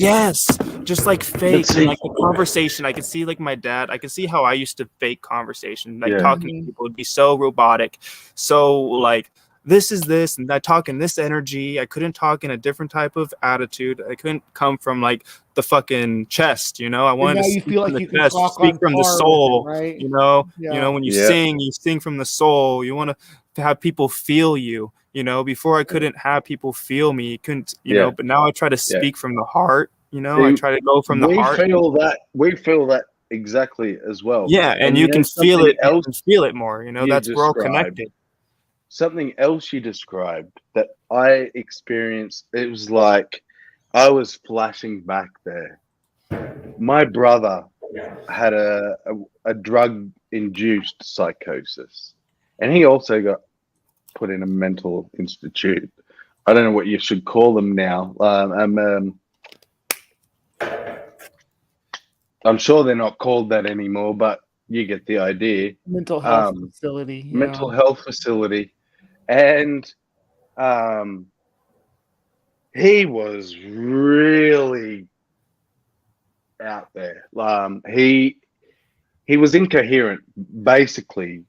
[SPEAKER 3] just like fake. And like the conversation, I could see like my dad. I could see how I used to fake conversation, like talking to people would be so robotic, so like this is this, and I talk in this energy. I couldn't talk in a different type of attitude. I couldn't come from like the fucking chest, I wanted to speak from the chest, speak from the soul,
[SPEAKER 2] right?
[SPEAKER 3] When you sing from the soul. You want to have people feel you. Before I couldn't have people feel me, couldn't, but now I try to speak from the heart, I try to go from the heart.
[SPEAKER 1] We feel that exactly as well.
[SPEAKER 3] Yeah, and you can feel it, you can feel it more, that's we're all connected.
[SPEAKER 1] Something else you described that I experienced, it was like I was flashing back there. My brother had a drug-induced psychosis, and he also got put in a mental institute. I don't know what you should call them now. I'm sure they're not called that anymore, but you get the idea.
[SPEAKER 2] Mental health facility.
[SPEAKER 1] Mental health facility. And he was really out there. He was incoherent, basically,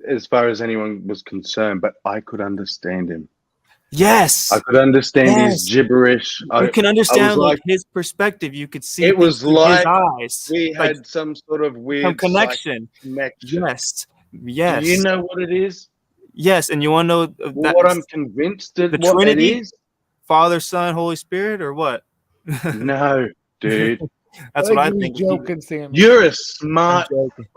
[SPEAKER 1] as far as anyone was concerned, but I could understand him.
[SPEAKER 3] Yes.
[SPEAKER 1] I could understand his gibberish.
[SPEAKER 3] You can understand like his perspective. You could see
[SPEAKER 1] it was like his
[SPEAKER 3] eyes.
[SPEAKER 1] We had some sort of weird
[SPEAKER 3] connection.
[SPEAKER 1] Yes.
[SPEAKER 3] Yes.
[SPEAKER 1] Do you know what it is?
[SPEAKER 3] Yes, and you want to know
[SPEAKER 1] what I'm convinced that
[SPEAKER 3] the
[SPEAKER 1] what
[SPEAKER 3] Trinity,
[SPEAKER 1] it is?
[SPEAKER 3] Father, Son, Holy Spirit, or what?
[SPEAKER 1] No, dude.
[SPEAKER 3] That's what I think.
[SPEAKER 2] Joking, Sam.
[SPEAKER 1] You're a smart.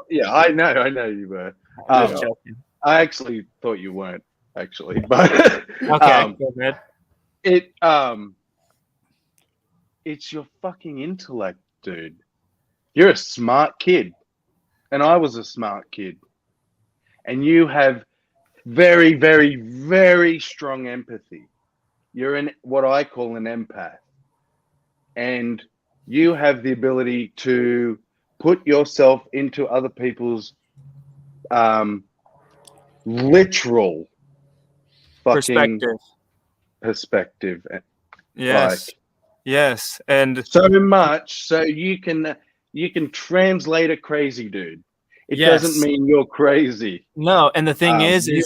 [SPEAKER 1] Yeah, I know you were.
[SPEAKER 3] I'm joking.
[SPEAKER 1] I actually thought you weren't actually, but
[SPEAKER 3] okay, go ahead.
[SPEAKER 1] It's your fucking intellect, dude. You're a smart kid, and I was a smart kid, and you have very, very, very strong empathy. You're what I call an empath. And you have the ability to put yourself into other people's literal fucking perspective.
[SPEAKER 3] Yes. Yes. And
[SPEAKER 1] so much so you can translate a crazy dude. It doesn't mean you're crazy.
[SPEAKER 3] No, and the thing is
[SPEAKER 1] you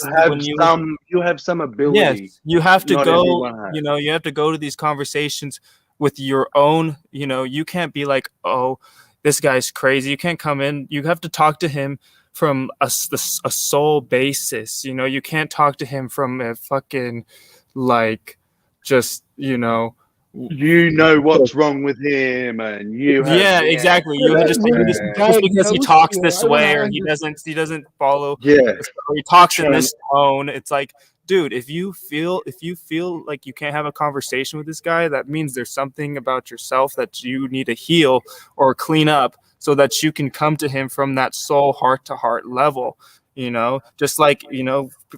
[SPEAKER 1] have some ability.
[SPEAKER 3] Yes, you have to go. You have to go to these conversations with your own. You can't be like, oh, this guy's crazy. You can't come in. You have to talk to him from a soul basis. You can't talk to him from a fucking like just
[SPEAKER 1] what's wrong with him, and
[SPEAKER 3] exactly. Just because he talks this way or he doesn't follow.
[SPEAKER 1] Yeah,
[SPEAKER 3] or he talks in this tone. It's like, dude, if you feel like you can't have a conversation with this guy, that means there's something about yourself that you need to heal or clean up, so that you can come to him from that soul, heart to heart level. Just like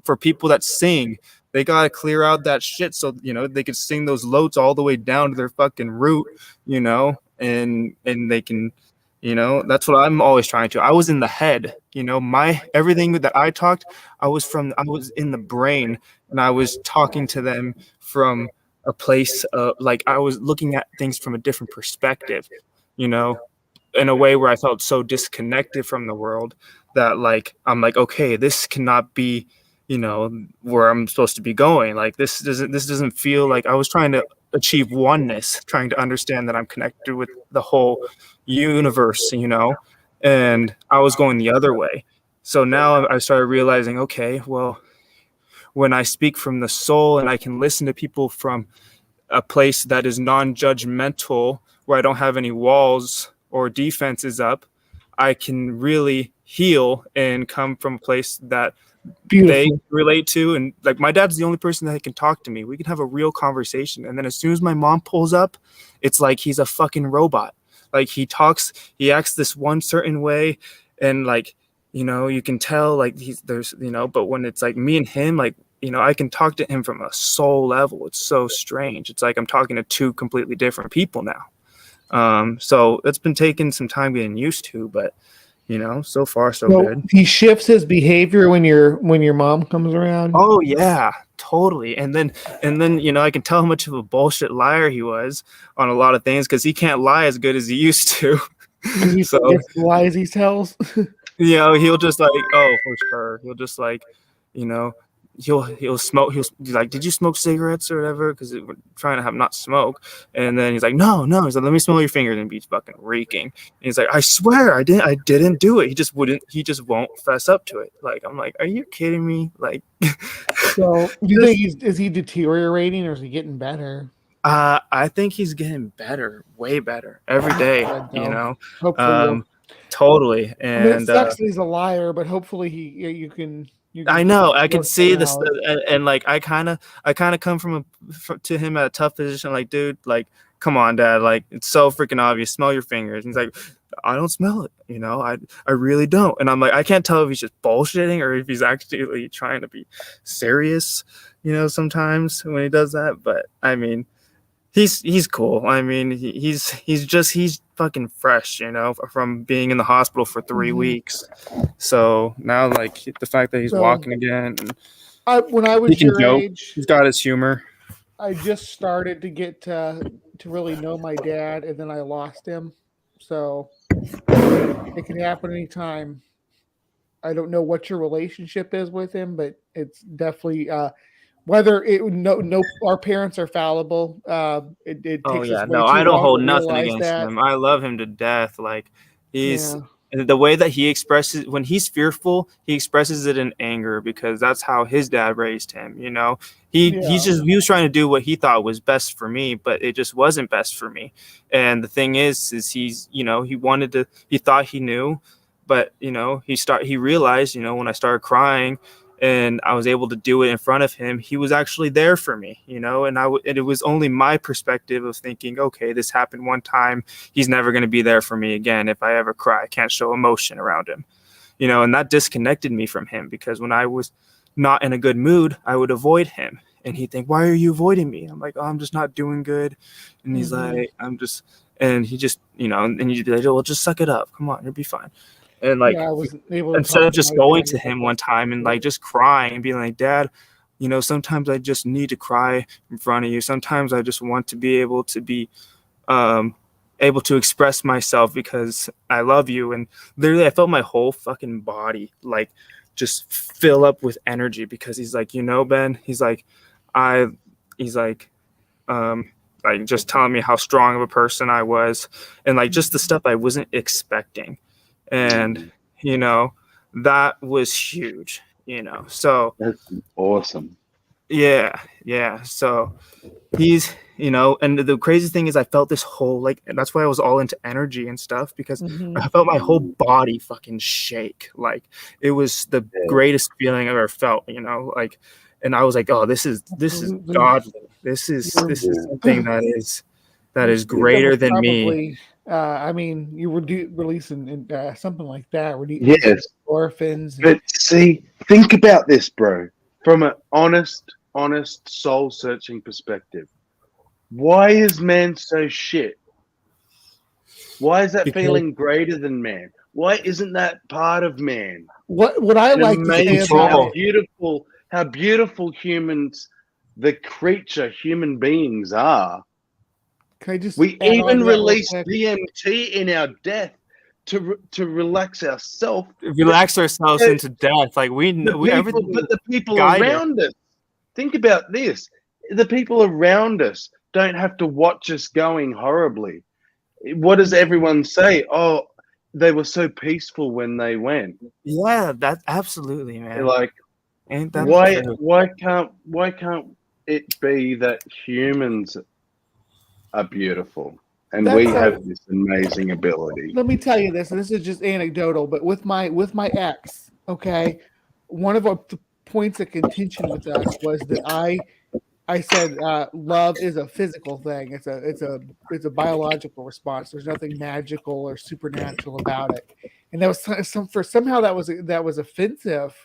[SPEAKER 3] for people that sing. They gotta clear out that shit so they can sing those notes all the way down to their fucking root, and they can, that's what I'm always trying to. I was in the head, my everything that I talked, I was in the brain, and I was talking to them from a place of like I was looking at things from a different perspective, in a way where I felt so disconnected from the world that like I'm like, okay, this cannot be where I'm supposed to be going. Like this doesn't feel like I was trying to achieve oneness, trying to understand that I'm connected with the whole universe, and I was going the other way. So now I started realizing, okay, well, when I speak from the soul and I can listen to people from a place that is non-judgmental, where I don't have any walls or defenses up, I can really heal and come from a place that they relate to. And like, my dad's the only person that can talk to me. We can have a real conversation. And then as soon as my mom pulls up, it's like he's a fucking robot. Like, he acts this one certain way, and like, you can tell like but when it's like me and him, like, I can talk to him from a soul level. It's so strange. It's like I'm talking to two completely different people now. So it's been taking some time getting used to, but so far so good.
[SPEAKER 2] He shifts his behavior when your mom comes around.
[SPEAKER 3] Oh yeah, totally. And then I can tell how much of a bullshit liar he was on a lot of things, because he can't lie as good as he used to.
[SPEAKER 2] So the lies he tells.
[SPEAKER 3] He'll just like, oh, for sure. He'll just like, he'll smoke. He'll be like, did you smoke cigarettes or whatever? Because we're trying to have not smoke. And then he's like, no. He's like, let me smell your fingers, and be fucking reeking. And he's like, I swear I didn't do it. He just won't fess up to it. Like, I'm like, are you kidding me? Like,
[SPEAKER 2] so do you think is he deteriorating, or is he getting better?
[SPEAKER 3] I think he's getting better, way better every day.
[SPEAKER 2] Hopefully.
[SPEAKER 3] Totally. And
[SPEAKER 2] it sucks that he's a liar, but hopefully you can
[SPEAKER 3] I know I can see this, and like I kind of come to him at a tough position. Like, dude, like, come on, Dad. Like, it's so freaking obvious. Smell your fingers. And he's like, I don't smell it. I really don't. And I'm like, I can't tell if he's just bullshitting or if he's actually trying to be serious. Sometimes when he does that. But I mean, he's cool. I mean, he's fucking fresh, from being in the hospital for 3 weeks. So now, like, the fact that he's walking again, and
[SPEAKER 2] when I was your age,
[SPEAKER 3] he's got his humor.
[SPEAKER 2] I just started to get to really know my dad, and then I lost him. So it can happen anytime. I don't know what your relationship is with him, but it's definitely whether our parents are fallible. It takes us way too
[SPEAKER 3] I don't
[SPEAKER 2] long
[SPEAKER 3] hold
[SPEAKER 2] to
[SPEAKER 3] nothing
[SPEAKER 2] realize
[SPEAKER 3] against
[SPEAKER 2] that.
[SPEAKER 3] him. I love him to death. Like, he's the way that he expresses when he's fearful, he expresses it in anger, because that's how his dad raised him. He was trying to do what he thought was best for me, but it just wasn't best for me. And the thing is he's he thought he knew, but he realized, when I started crying and I was able to do it in front of him, he was actually there for me, and it was only my perspective of thinking, okay, this happened one time. He's never going to be there for me again. If I ever cry, I can't show emotion around him, and that disconnected me from him, because when I was not in a good mood, I would avoid him, and he'd think, why are you avoiding me? I'm like, oh, I'm just not doing good. And he's like, and he just, and you'd be like, well, just suck it up. Come on, you'll be fine. And like, instead of just going to him one time and like just crying and being like, Dad, sometimes I just need to cry in front of you. Sometimes I just want to be able to express myself because I love you. And literally I felt my whole fucking body like just fill up with energy, because he's like, Ben, he's like just telling me how strong of a person I was, and like just the stuff I wasn't expecting. And that was huge, so
[SPEAKER 1] that's awesome.
[SPEAKER 3] Yeah. So he's, and the crazy thing is I felt this whole, like, and that's why I was all into energy and stuff, because I felt my whole body fucking shake. Like, it was the greatest feeling I've ever felt, like, and I was like, oh, this is godly. This is something that is greater than me.
[SPEAKER 2] I mean, you were releasing something like that.
[SPEAKER 1] Yes.
[SPEAKER 2] Orphans.
[SPEAKER 1] But see, think about this, bro, from an honest, soul-searching perspective. Why is man so shit? Why is that feeling greater than man? Why isn't that part of man?
[SPEAKER 2] What I like to say about
[SPEAKER 1] how beautiful humans, the creature human beings are. We even release DMT in our death to relax ourselves.
[SPEAKER 3] Relax ourselves into death. Like but
[SPEAKER 1] the people around us. Think about this. The people around us don't have to watch us going horribly. What does everyone say? Oh, they were so peaceful when they went.
[SPEAKER 4] Yeah, that's absolutely, man.
[SPEAKER 1] Like,
[SPEAKER 4] Ain't that
[SPEAKER 1] why can't it be that humans are beautiful and we have this amazing ability?
[SPEAKER 2] Let me tell you this, and this is just anecdotal, but with my ex, okay, one of the points of contention with us was that I said love is a physical thing. It's a biological response. There's nothing magical or supernatural about it, and that was somehow that was offensive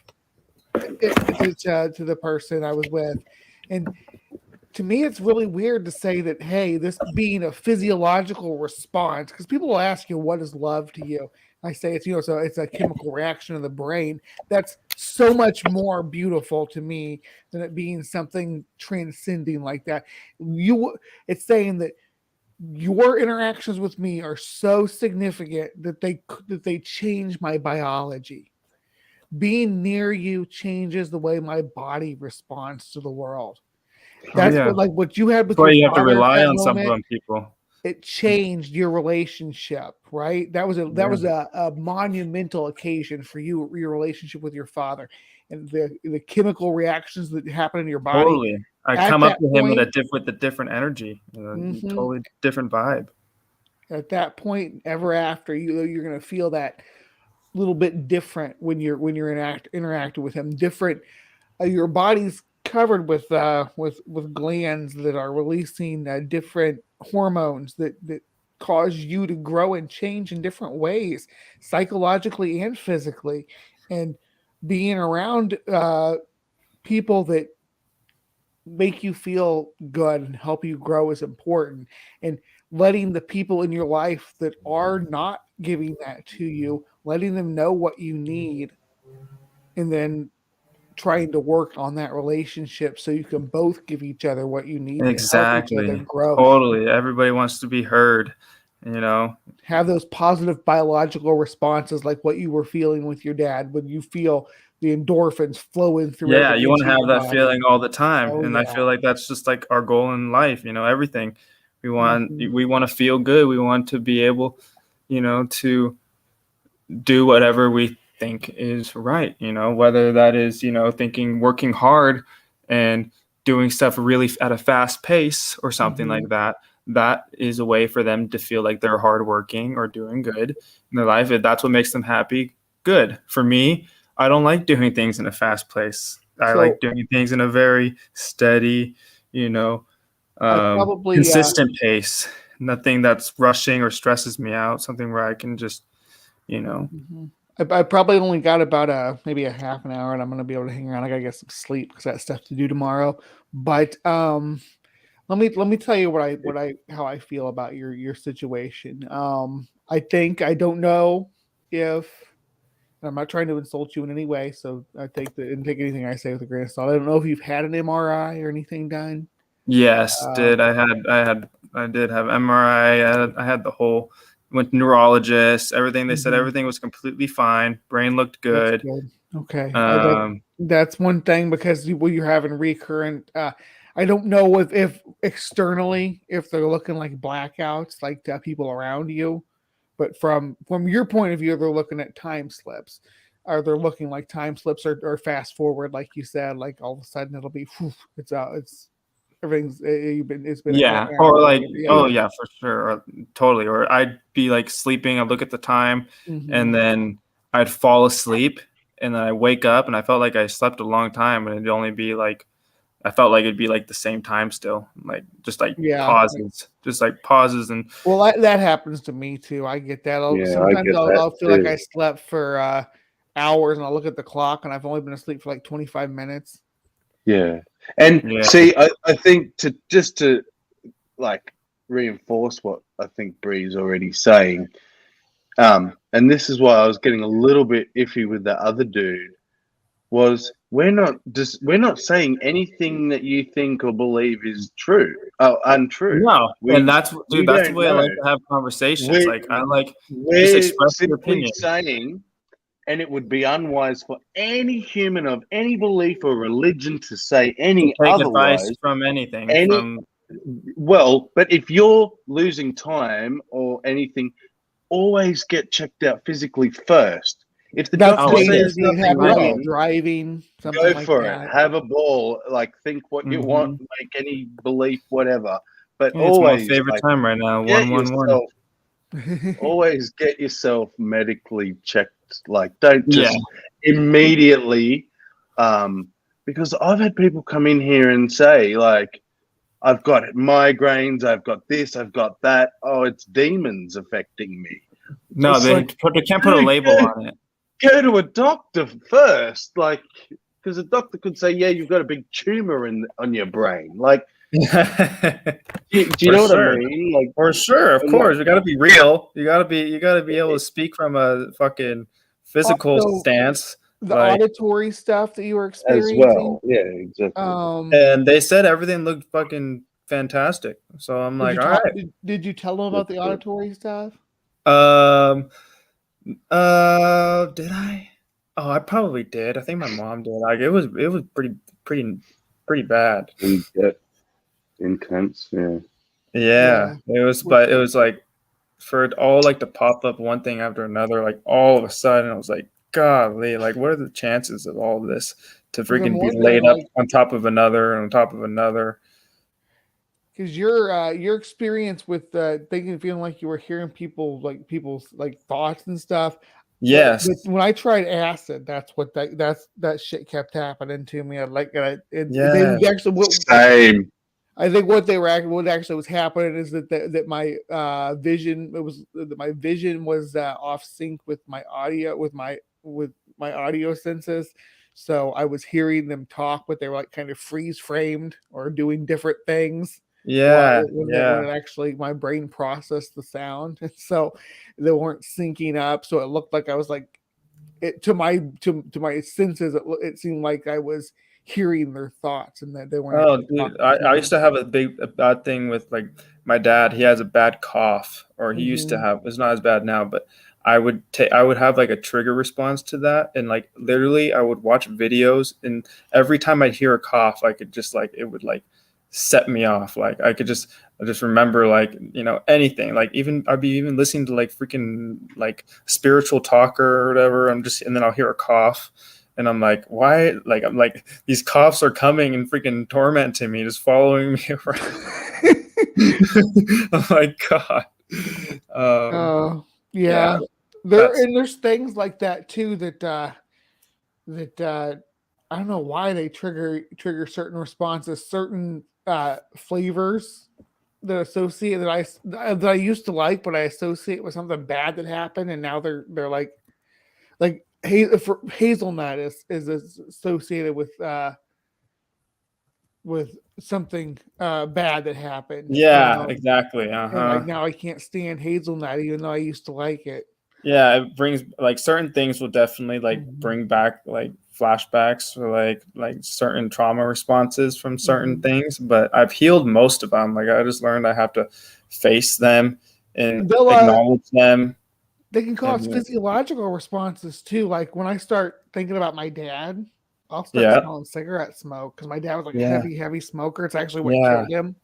[SPEAKER 2] to the person I was with, and to me, it's really weird to say that, hey, this being a physiological response, because people will ask you, what is love to you? I say it's, so it's a chemical reaction of the brain. That's so much more beautiful to me than it being something transcending like that. It's saying that your interactions with me are so significant that they change my biology. Being near you changes the way my body responds to the world. That's what you had with your
[SPEAKER 3] you have to
[SPEAKER 2] father
[SPEAKER 3] rely
[SPEAKER 2] at that
[SPEAKER 3] on some
[SPEAKER 2] moment.
[SPEAKER 3] people.
[SPEAKER 2] It changed your relationship, right? That was a monumental occasion for your relationship with your father, and the chemical reactions that happen in your body.
[SPEAKER 3] Totally, I come up to him with a different energy, totally different vibe.
[SPEAKER 2] At that point, ever after, you're going to feel that little bit different when you're interacting with him. Different, your body's covered with glands that are releasing different hormones that cause you to grow and change in different ways, psychologically and physically. And being around people that make you feel good and help you grow is important. And letting the people in your life that are not giving that to you, letting them know what you need, and then trying to work on that relationship so you can both give each other what you need to help each other grow.
[SPEAKER 3] Totally. Everybody wants to be heard,
[SPEAKER 2] Have those positive biological responses like what you were feeling with your dad when you feel the endorphins flowing through.
[SPEAKER 3] Yeah, you want to have that feeling all the time. I feel like that's just like our goal in life, everything. We want to feel good. We want to be able, to do whatever we think is right, whether that is, working hard and doing stuff really at a fast pace or something like that. That is a way for them to feel like they're hardworking or doing good in their life. If that's what makes them happy, good. For me, I don't like doing things in a fast pace. I like doing things in a very steady, consistent pace. Nothing that's rushing or stresses me out. Something where I can just
[SPEAKER 2] I probably only got about maybe a half an hour, and I'm going to be able to hang around. I got to get some sleep because I got stuff to do tomorrow. But let me tell you how I feel about your situation. I don't know if, and I'm not trying to insult you in any way, so I take anything I say with a grain of salt. I don't know if you've had an MRI or anything done.
[SPEAKER 3] Yes, I did have MRI. I had the whole. Went to neurologist, everything. They said everything was completely fine. Brain looked good.
[SPEAKER 2] Okay. That's one thing, because you're having recurrent. I don't know if externally, if they're looking like blackouts, like to people around you, but from your point of view, they're looking at time slips. Are they looking like time slips or fast forward, like you said, like all of a sudden it'll be, it's out. It's been
[SPEAKER 3] or like for sure, or totally. Or I'd be like sleeping, I'd look at the time, and then I'd fall asleep, and then I wake up and I felt like I slept a long time, and it'd only be like, I felt like it'd be like the same time still, like just like pauses and
[SPEAKER 2] well, that happens to me too. I get that. I'll feel like I slept for hours, and I'll look at the clock and I've only been asleep for like 25 minutes.
[SPEAKER 1] Yeah. And see, I think to like reinforce what I think Bree's already saying, and this is why I was getting a little bit iffy with that other dude, was we're not saying anything that you think or believe is untrue.
[SPEAKER 3] No, and that's the way I like to have conversations. Just express your opinion.
[SPEAKER 1] Saying, and it would be unwise for any human of any belief or religion to say any
[SPEAKER 3] take
[SPEAKER 1] otherwise
[SPEAKER 3] advice from anything.
[SPEAKER 1] Well, but if you're losing time or anything, always get checked out physically first. If the doctor says nothing wrong,
[SPEAKER 2] driving, something
[SPEAKER 1] go
[SPEAKER 2] like
[SPEAKER 1] for
[SPEAKER 2] that.
[SPEAKER 1] it. Have a ball. Like, think what you want, make any belief, whatever. But always,
[SPEAKER 3] it's my favorite time right now.
[SPEAKER 1] get
[SPEAKER 3] 111.
[SPEAKER 1] always get yourself medically checked. Like, don't just immediately, because I've had people come in here and say, like, I've got migraines, I've got this, I've got that. Oh, it's demons affecting me.
[SPEAKER 3] No, they can't put a label on it.
[SPEAKER 1] Go to a doctor first, like, because a doctor could say, "Yeah, you've got a big tumor on your brain." Like, do you know what I mean? Like,
[SPEAKER 3] for sure, of course, you got to be real. You got to be able to speak from a fucking physical stance.
[SPEAKER 2] The auditory stuff that you were experiencing
[SPEAKER 1] as well. Yeah, exactly.
[SPEAKER 3] And they said everything looked fucking fantastic. So I'm like, all right.
[SPEAKER 2] Did you tell them about the auditory stuff?
[SPEAKER 3] Did I? Oh, I probably did. I think my mom did. Like, it was pretty bad.
[SPEAKER 1] Intense, yeah.
[SPEAKER 3] Yeah, it was, but it was like for it all like to pop up one thing after another, like all of a sudden, I was like, golly, like what are the chances of all this to freaking be laid up on top of another and on top of another?
[SPEAKER 2] Because your experience with thinking, feeling like you were hearing people's thoughts and stuff.
[SPEAKER 3] Yes.
[SPEAKER 2] But when I tried acid, that's what that shit kept happening to me.
[SPEAKER 1] Same.
[SPEAKER 2] I think what actually was happening is that my vision was off sync with my audio with my audio senses. So I was hearing them talk, but they were like kind of freeze framed or doing different things. When it actually my brain processed the sound, and so they weren't syncing up. So it looked like I was like, to my senses, it seemed like I was hearing their thoughts and that they weren't.
[SPEAKER 3] Oh, dude, I used to have a bad thing with like my dad. He has a bad cough, or he used to have. It's not as bad now, but I would have like a trigger response to that, and like literally I would watch videos, and every time I'd hear a cough, I could just like it would like set me off. Like I just remember like, you know, anything, like I'd be even listening to like freaking like spiritual talker or whatever. And then I'll hear a cough and I'm like, why? Like, I'm like, these coughs are coming and freaking tormenting me, just following me around. Oh my God.
[SPEAKER 2] Yeah. There's things like that too that I don't know why they trigger certain responses, certain flavors that I used to like, but I associate with something bad that happened, and now they're like hazelnut is associated with something bad that happened.
[SPEAKER 3] Yeah, exactly.
[SPEAKER 2] And like now I can't stand hazelnut, even though I used to like it.
[SPEAKER 3] Yeah, it brings like certain things will definitely like bring back like flashbacks or like certain trauma responses from certain things, but I've healed most of them. Like I just learned I have to face them and acknowledge them.
[SPEAKER 2] They can cause physiological responses too. Like when I start thinking about my dad, I'll start smelling cigarette smoke because my dad was like a heavy smoker. It's actually what killed him.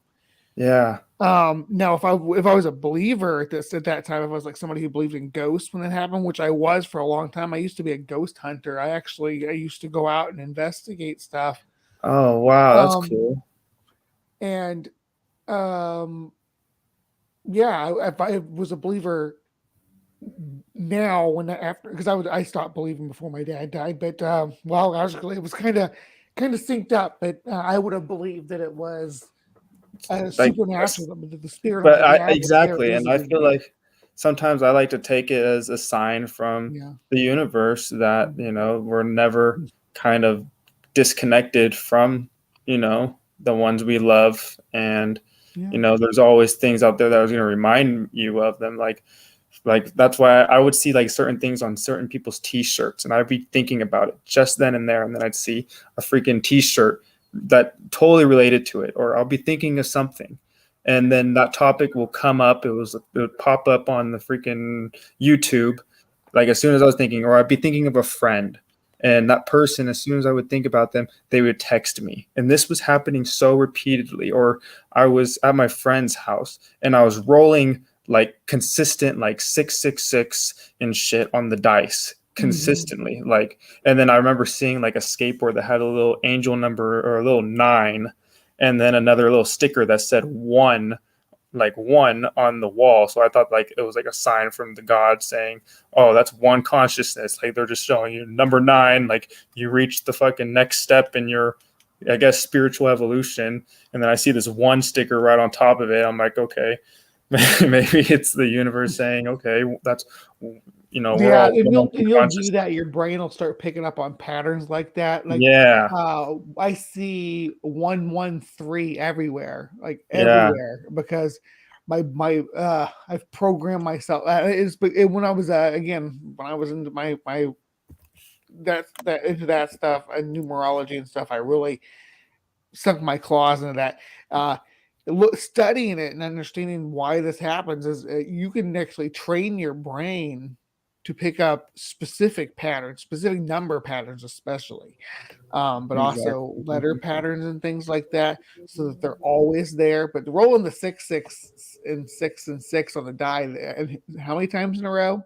[SPEAKER 3] Yeah.
[SPEAKER 2] Now if I was a believer at that time, if I was like somebody who believed in ghosts when it happened, which I was for a long time, I used to be a ghost hunter. I used to go out and investigate stuff.
[SPEAKER 3] Oh wow, that's cool.
[SPEAKER 2] And if I was a believer now because I stopped believing before my dad died, but logically it was kind of synced up, but I would have believed that it was supernatural, the spirit.
[SPEAKER 3] But exactly, and I feel like sometimes I like to take it as a sign from the universe that, you know, we're never kind of disconnected from, you know, the ones we love, and you know, there's always things out there that are going to remind you of them. Like that's why I would see like certain things on certain people's t-shirts, and I'd be thinking about it just then and there, and then I'd see a freaking t-shirt that totally related to it, or I'll be thinking of something, and then that topic will come up. It would pop up on the freaking YouTube, like as soon as I was thinking, or I'd be thinking of a friend, And that person, as soon as I would think about them, they would text me. And this was happening so repeatedly. Or I was at my friend's house and I was rolling like consistent, like 666 and shit on the dice consistently. Mm-hmm. Like, and then I remember seeing like a skateboard that had a little angel number or a little 9, and then another little sticker that said 1, like 1 on the wall. So I thought like it was like a sign from the God saying, oh, that's one consciousness. Like they're just showing you number 9, like you reached the fucking next step in your, I guess, spiritual evolution. And then I see this 1 sticker right on top of it. I'm like, okay, maybe it's the universe saying, okay, that's, you know, we're all,
[SPEAKER 2] you'll do that. Your brain will start picking up on patterns like that. Like,
[SPEAKER 3] yeah,
[SPEAKER 2] I see 113 everywhere, like everywhere, because I've programmed myself. When I was when I was into my into that stuff and numerology and stuff, I really sunk my claws into that. Studying it and understanding why this happens is you can actually train your brain to pick up specific patterns, specific number patterns, especially, but also letter patterns and things like that, so that they're always there. But rolling the 6, 6, and 6 and 6 on the die, how many times in a row?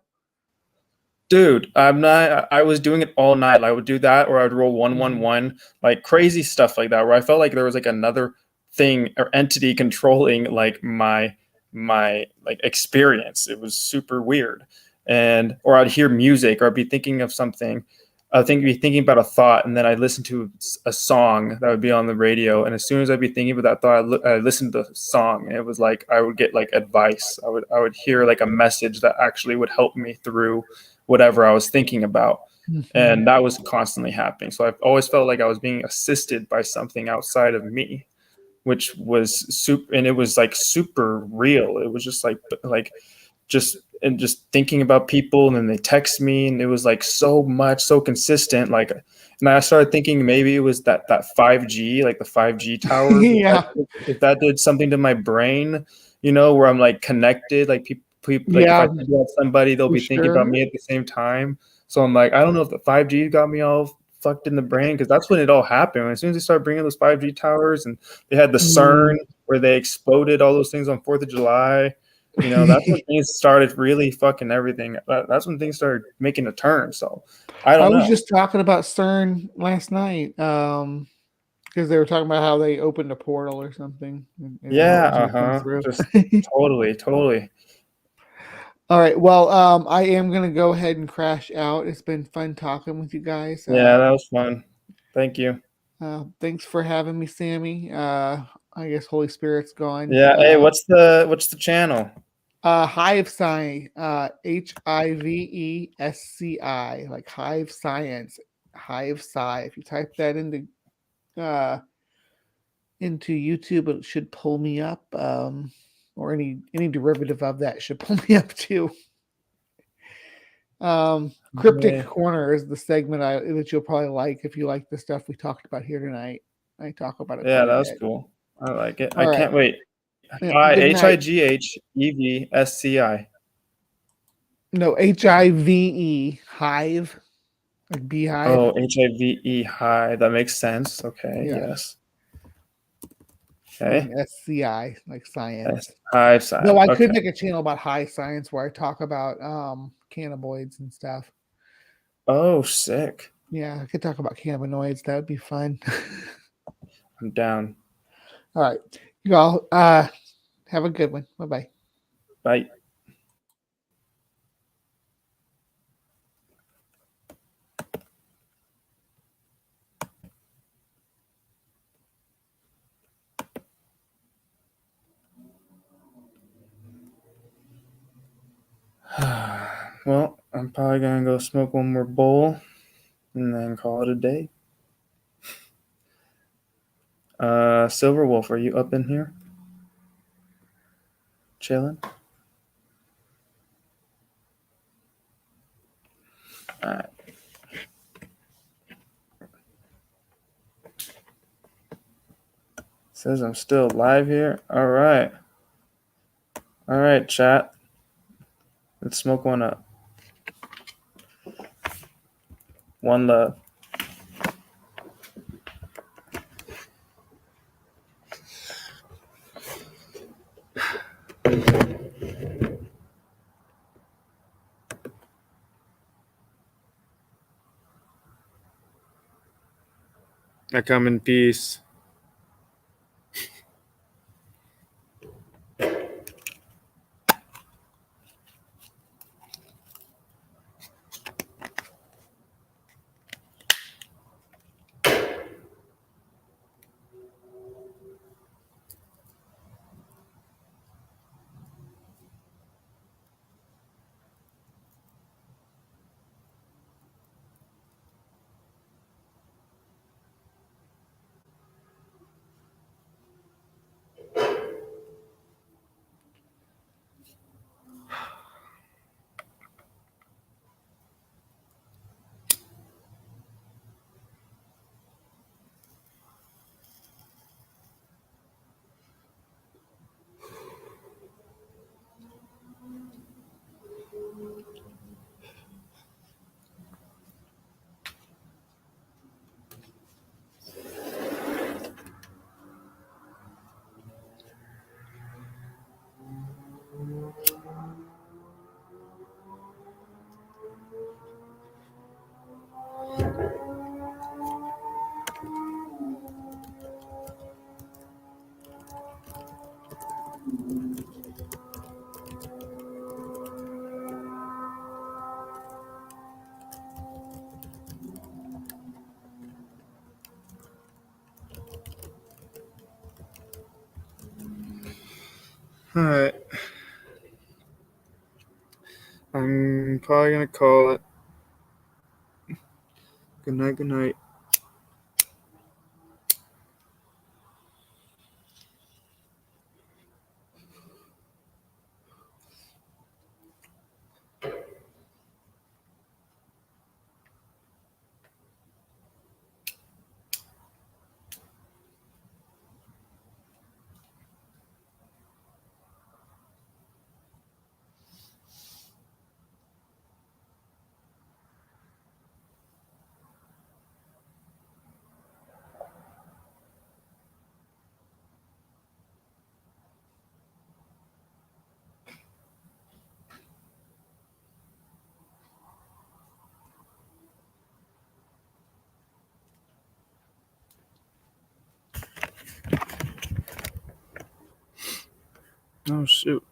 [SPEAKER 3] Dude, I was doing it all night. I would do that, or I would roll 1, 1, 1, like crazy stuff like that, where I felt like there was like another thing or entity controlling like my like experience. It was super weird. And or I'd hear music, or I'd be thinking of something. I'd be thinking about a thought, and then I'd listen to a song that would be on the radio. And as soon as I'd be thinking about that thought, I'd listen to the song, and it was like I would get like advice. I would hear like a message that actually would help me through whatever I was thinking about. And that was constantly happening. So I've always felt like I was being assisted by something outside of me, which was super, and it was like super real. It was just just thinking about people, and then they text me, and it was like so consistent. Like, and I started thinking maybe it was that 5G, like the 5G tower.
[SPEAKER 2] Yeah.
[SPEAKER 3] If that did something to my brain, you know, where I'm like connected, like people, like if I think about somebody, they'll be thinking about me at the same time. So I'm like, I don't know if the 5G got me all fucked in the brain, because that's when it all happened. As soon as they started bringing those 5G towers, and they had the CERN where they exploded all those things on 4th of July, you know, that's when things started really fucking everything. That's when things started making a turn. So I was
[SPEAKER 2] just talking about CERN last night, because they were talking about how they opened a portal or something.
[SPEAKER 3] Just totally.
[SPEAKER 2] All right. Well, I am going to go ahead and crash out. It's been fun talking with you guys.
[SPEAKER 3] Yeah, that was fun. Thank you.
[SPEAKER 2] Thanks for having me, Sammy. I guess Holy Spirit's gone.
[SPEAKER 3] Yeah. Hey, what's the channel?
[SPEAKER 2] Hive Sci, HIVESCI, like Hive Science, Hive Sci. If you type that into YouTube, it should pull me up. Or any derivative of that should pull me up too. Cryptic Corner is the segment that you'll probably like if you like the stuff we talked about here tonight. I talk about it.
[SPEAKER 3] Yeah, that was cool. I like it.
[SPEAKER 2] All
[SPEAKER 3] I can't wait. HIGHEVSCI.
[SPEAKER 2] No, HIVE, Hive, like beehive.
[SPEAKER 3] Oh, HIVE, Hive. That makes sense. Okay. Yeah. Yes. Okay.
[SPEAKER 2] SCI, like science.
[SPEAKER 3] Hive science.
[SPEAKER 2] No, I could make a channel about high science where I talk about cannabinoids and stuff.
[SPEAKER 3] Oh, sick.
[SPEAKER 2] Yeah, I could talk about cannabinoids. That would be fun.
[SPEAKER 3] I'm down.
[SPEAKER 2] All right. You all have a good one. Bye-bye.
[SPEAKER 3] Bye. Well, I'm probably gonna go smoke one more bowl and then call it a day. Silver Wolf, are you up in here? Chilling? All right. Says I'm still live here. All right. All right, chat. Let's smoke one up. One love. I come in peace. All right. I'm probably going to call it. Good night, good night. Oh, shoot.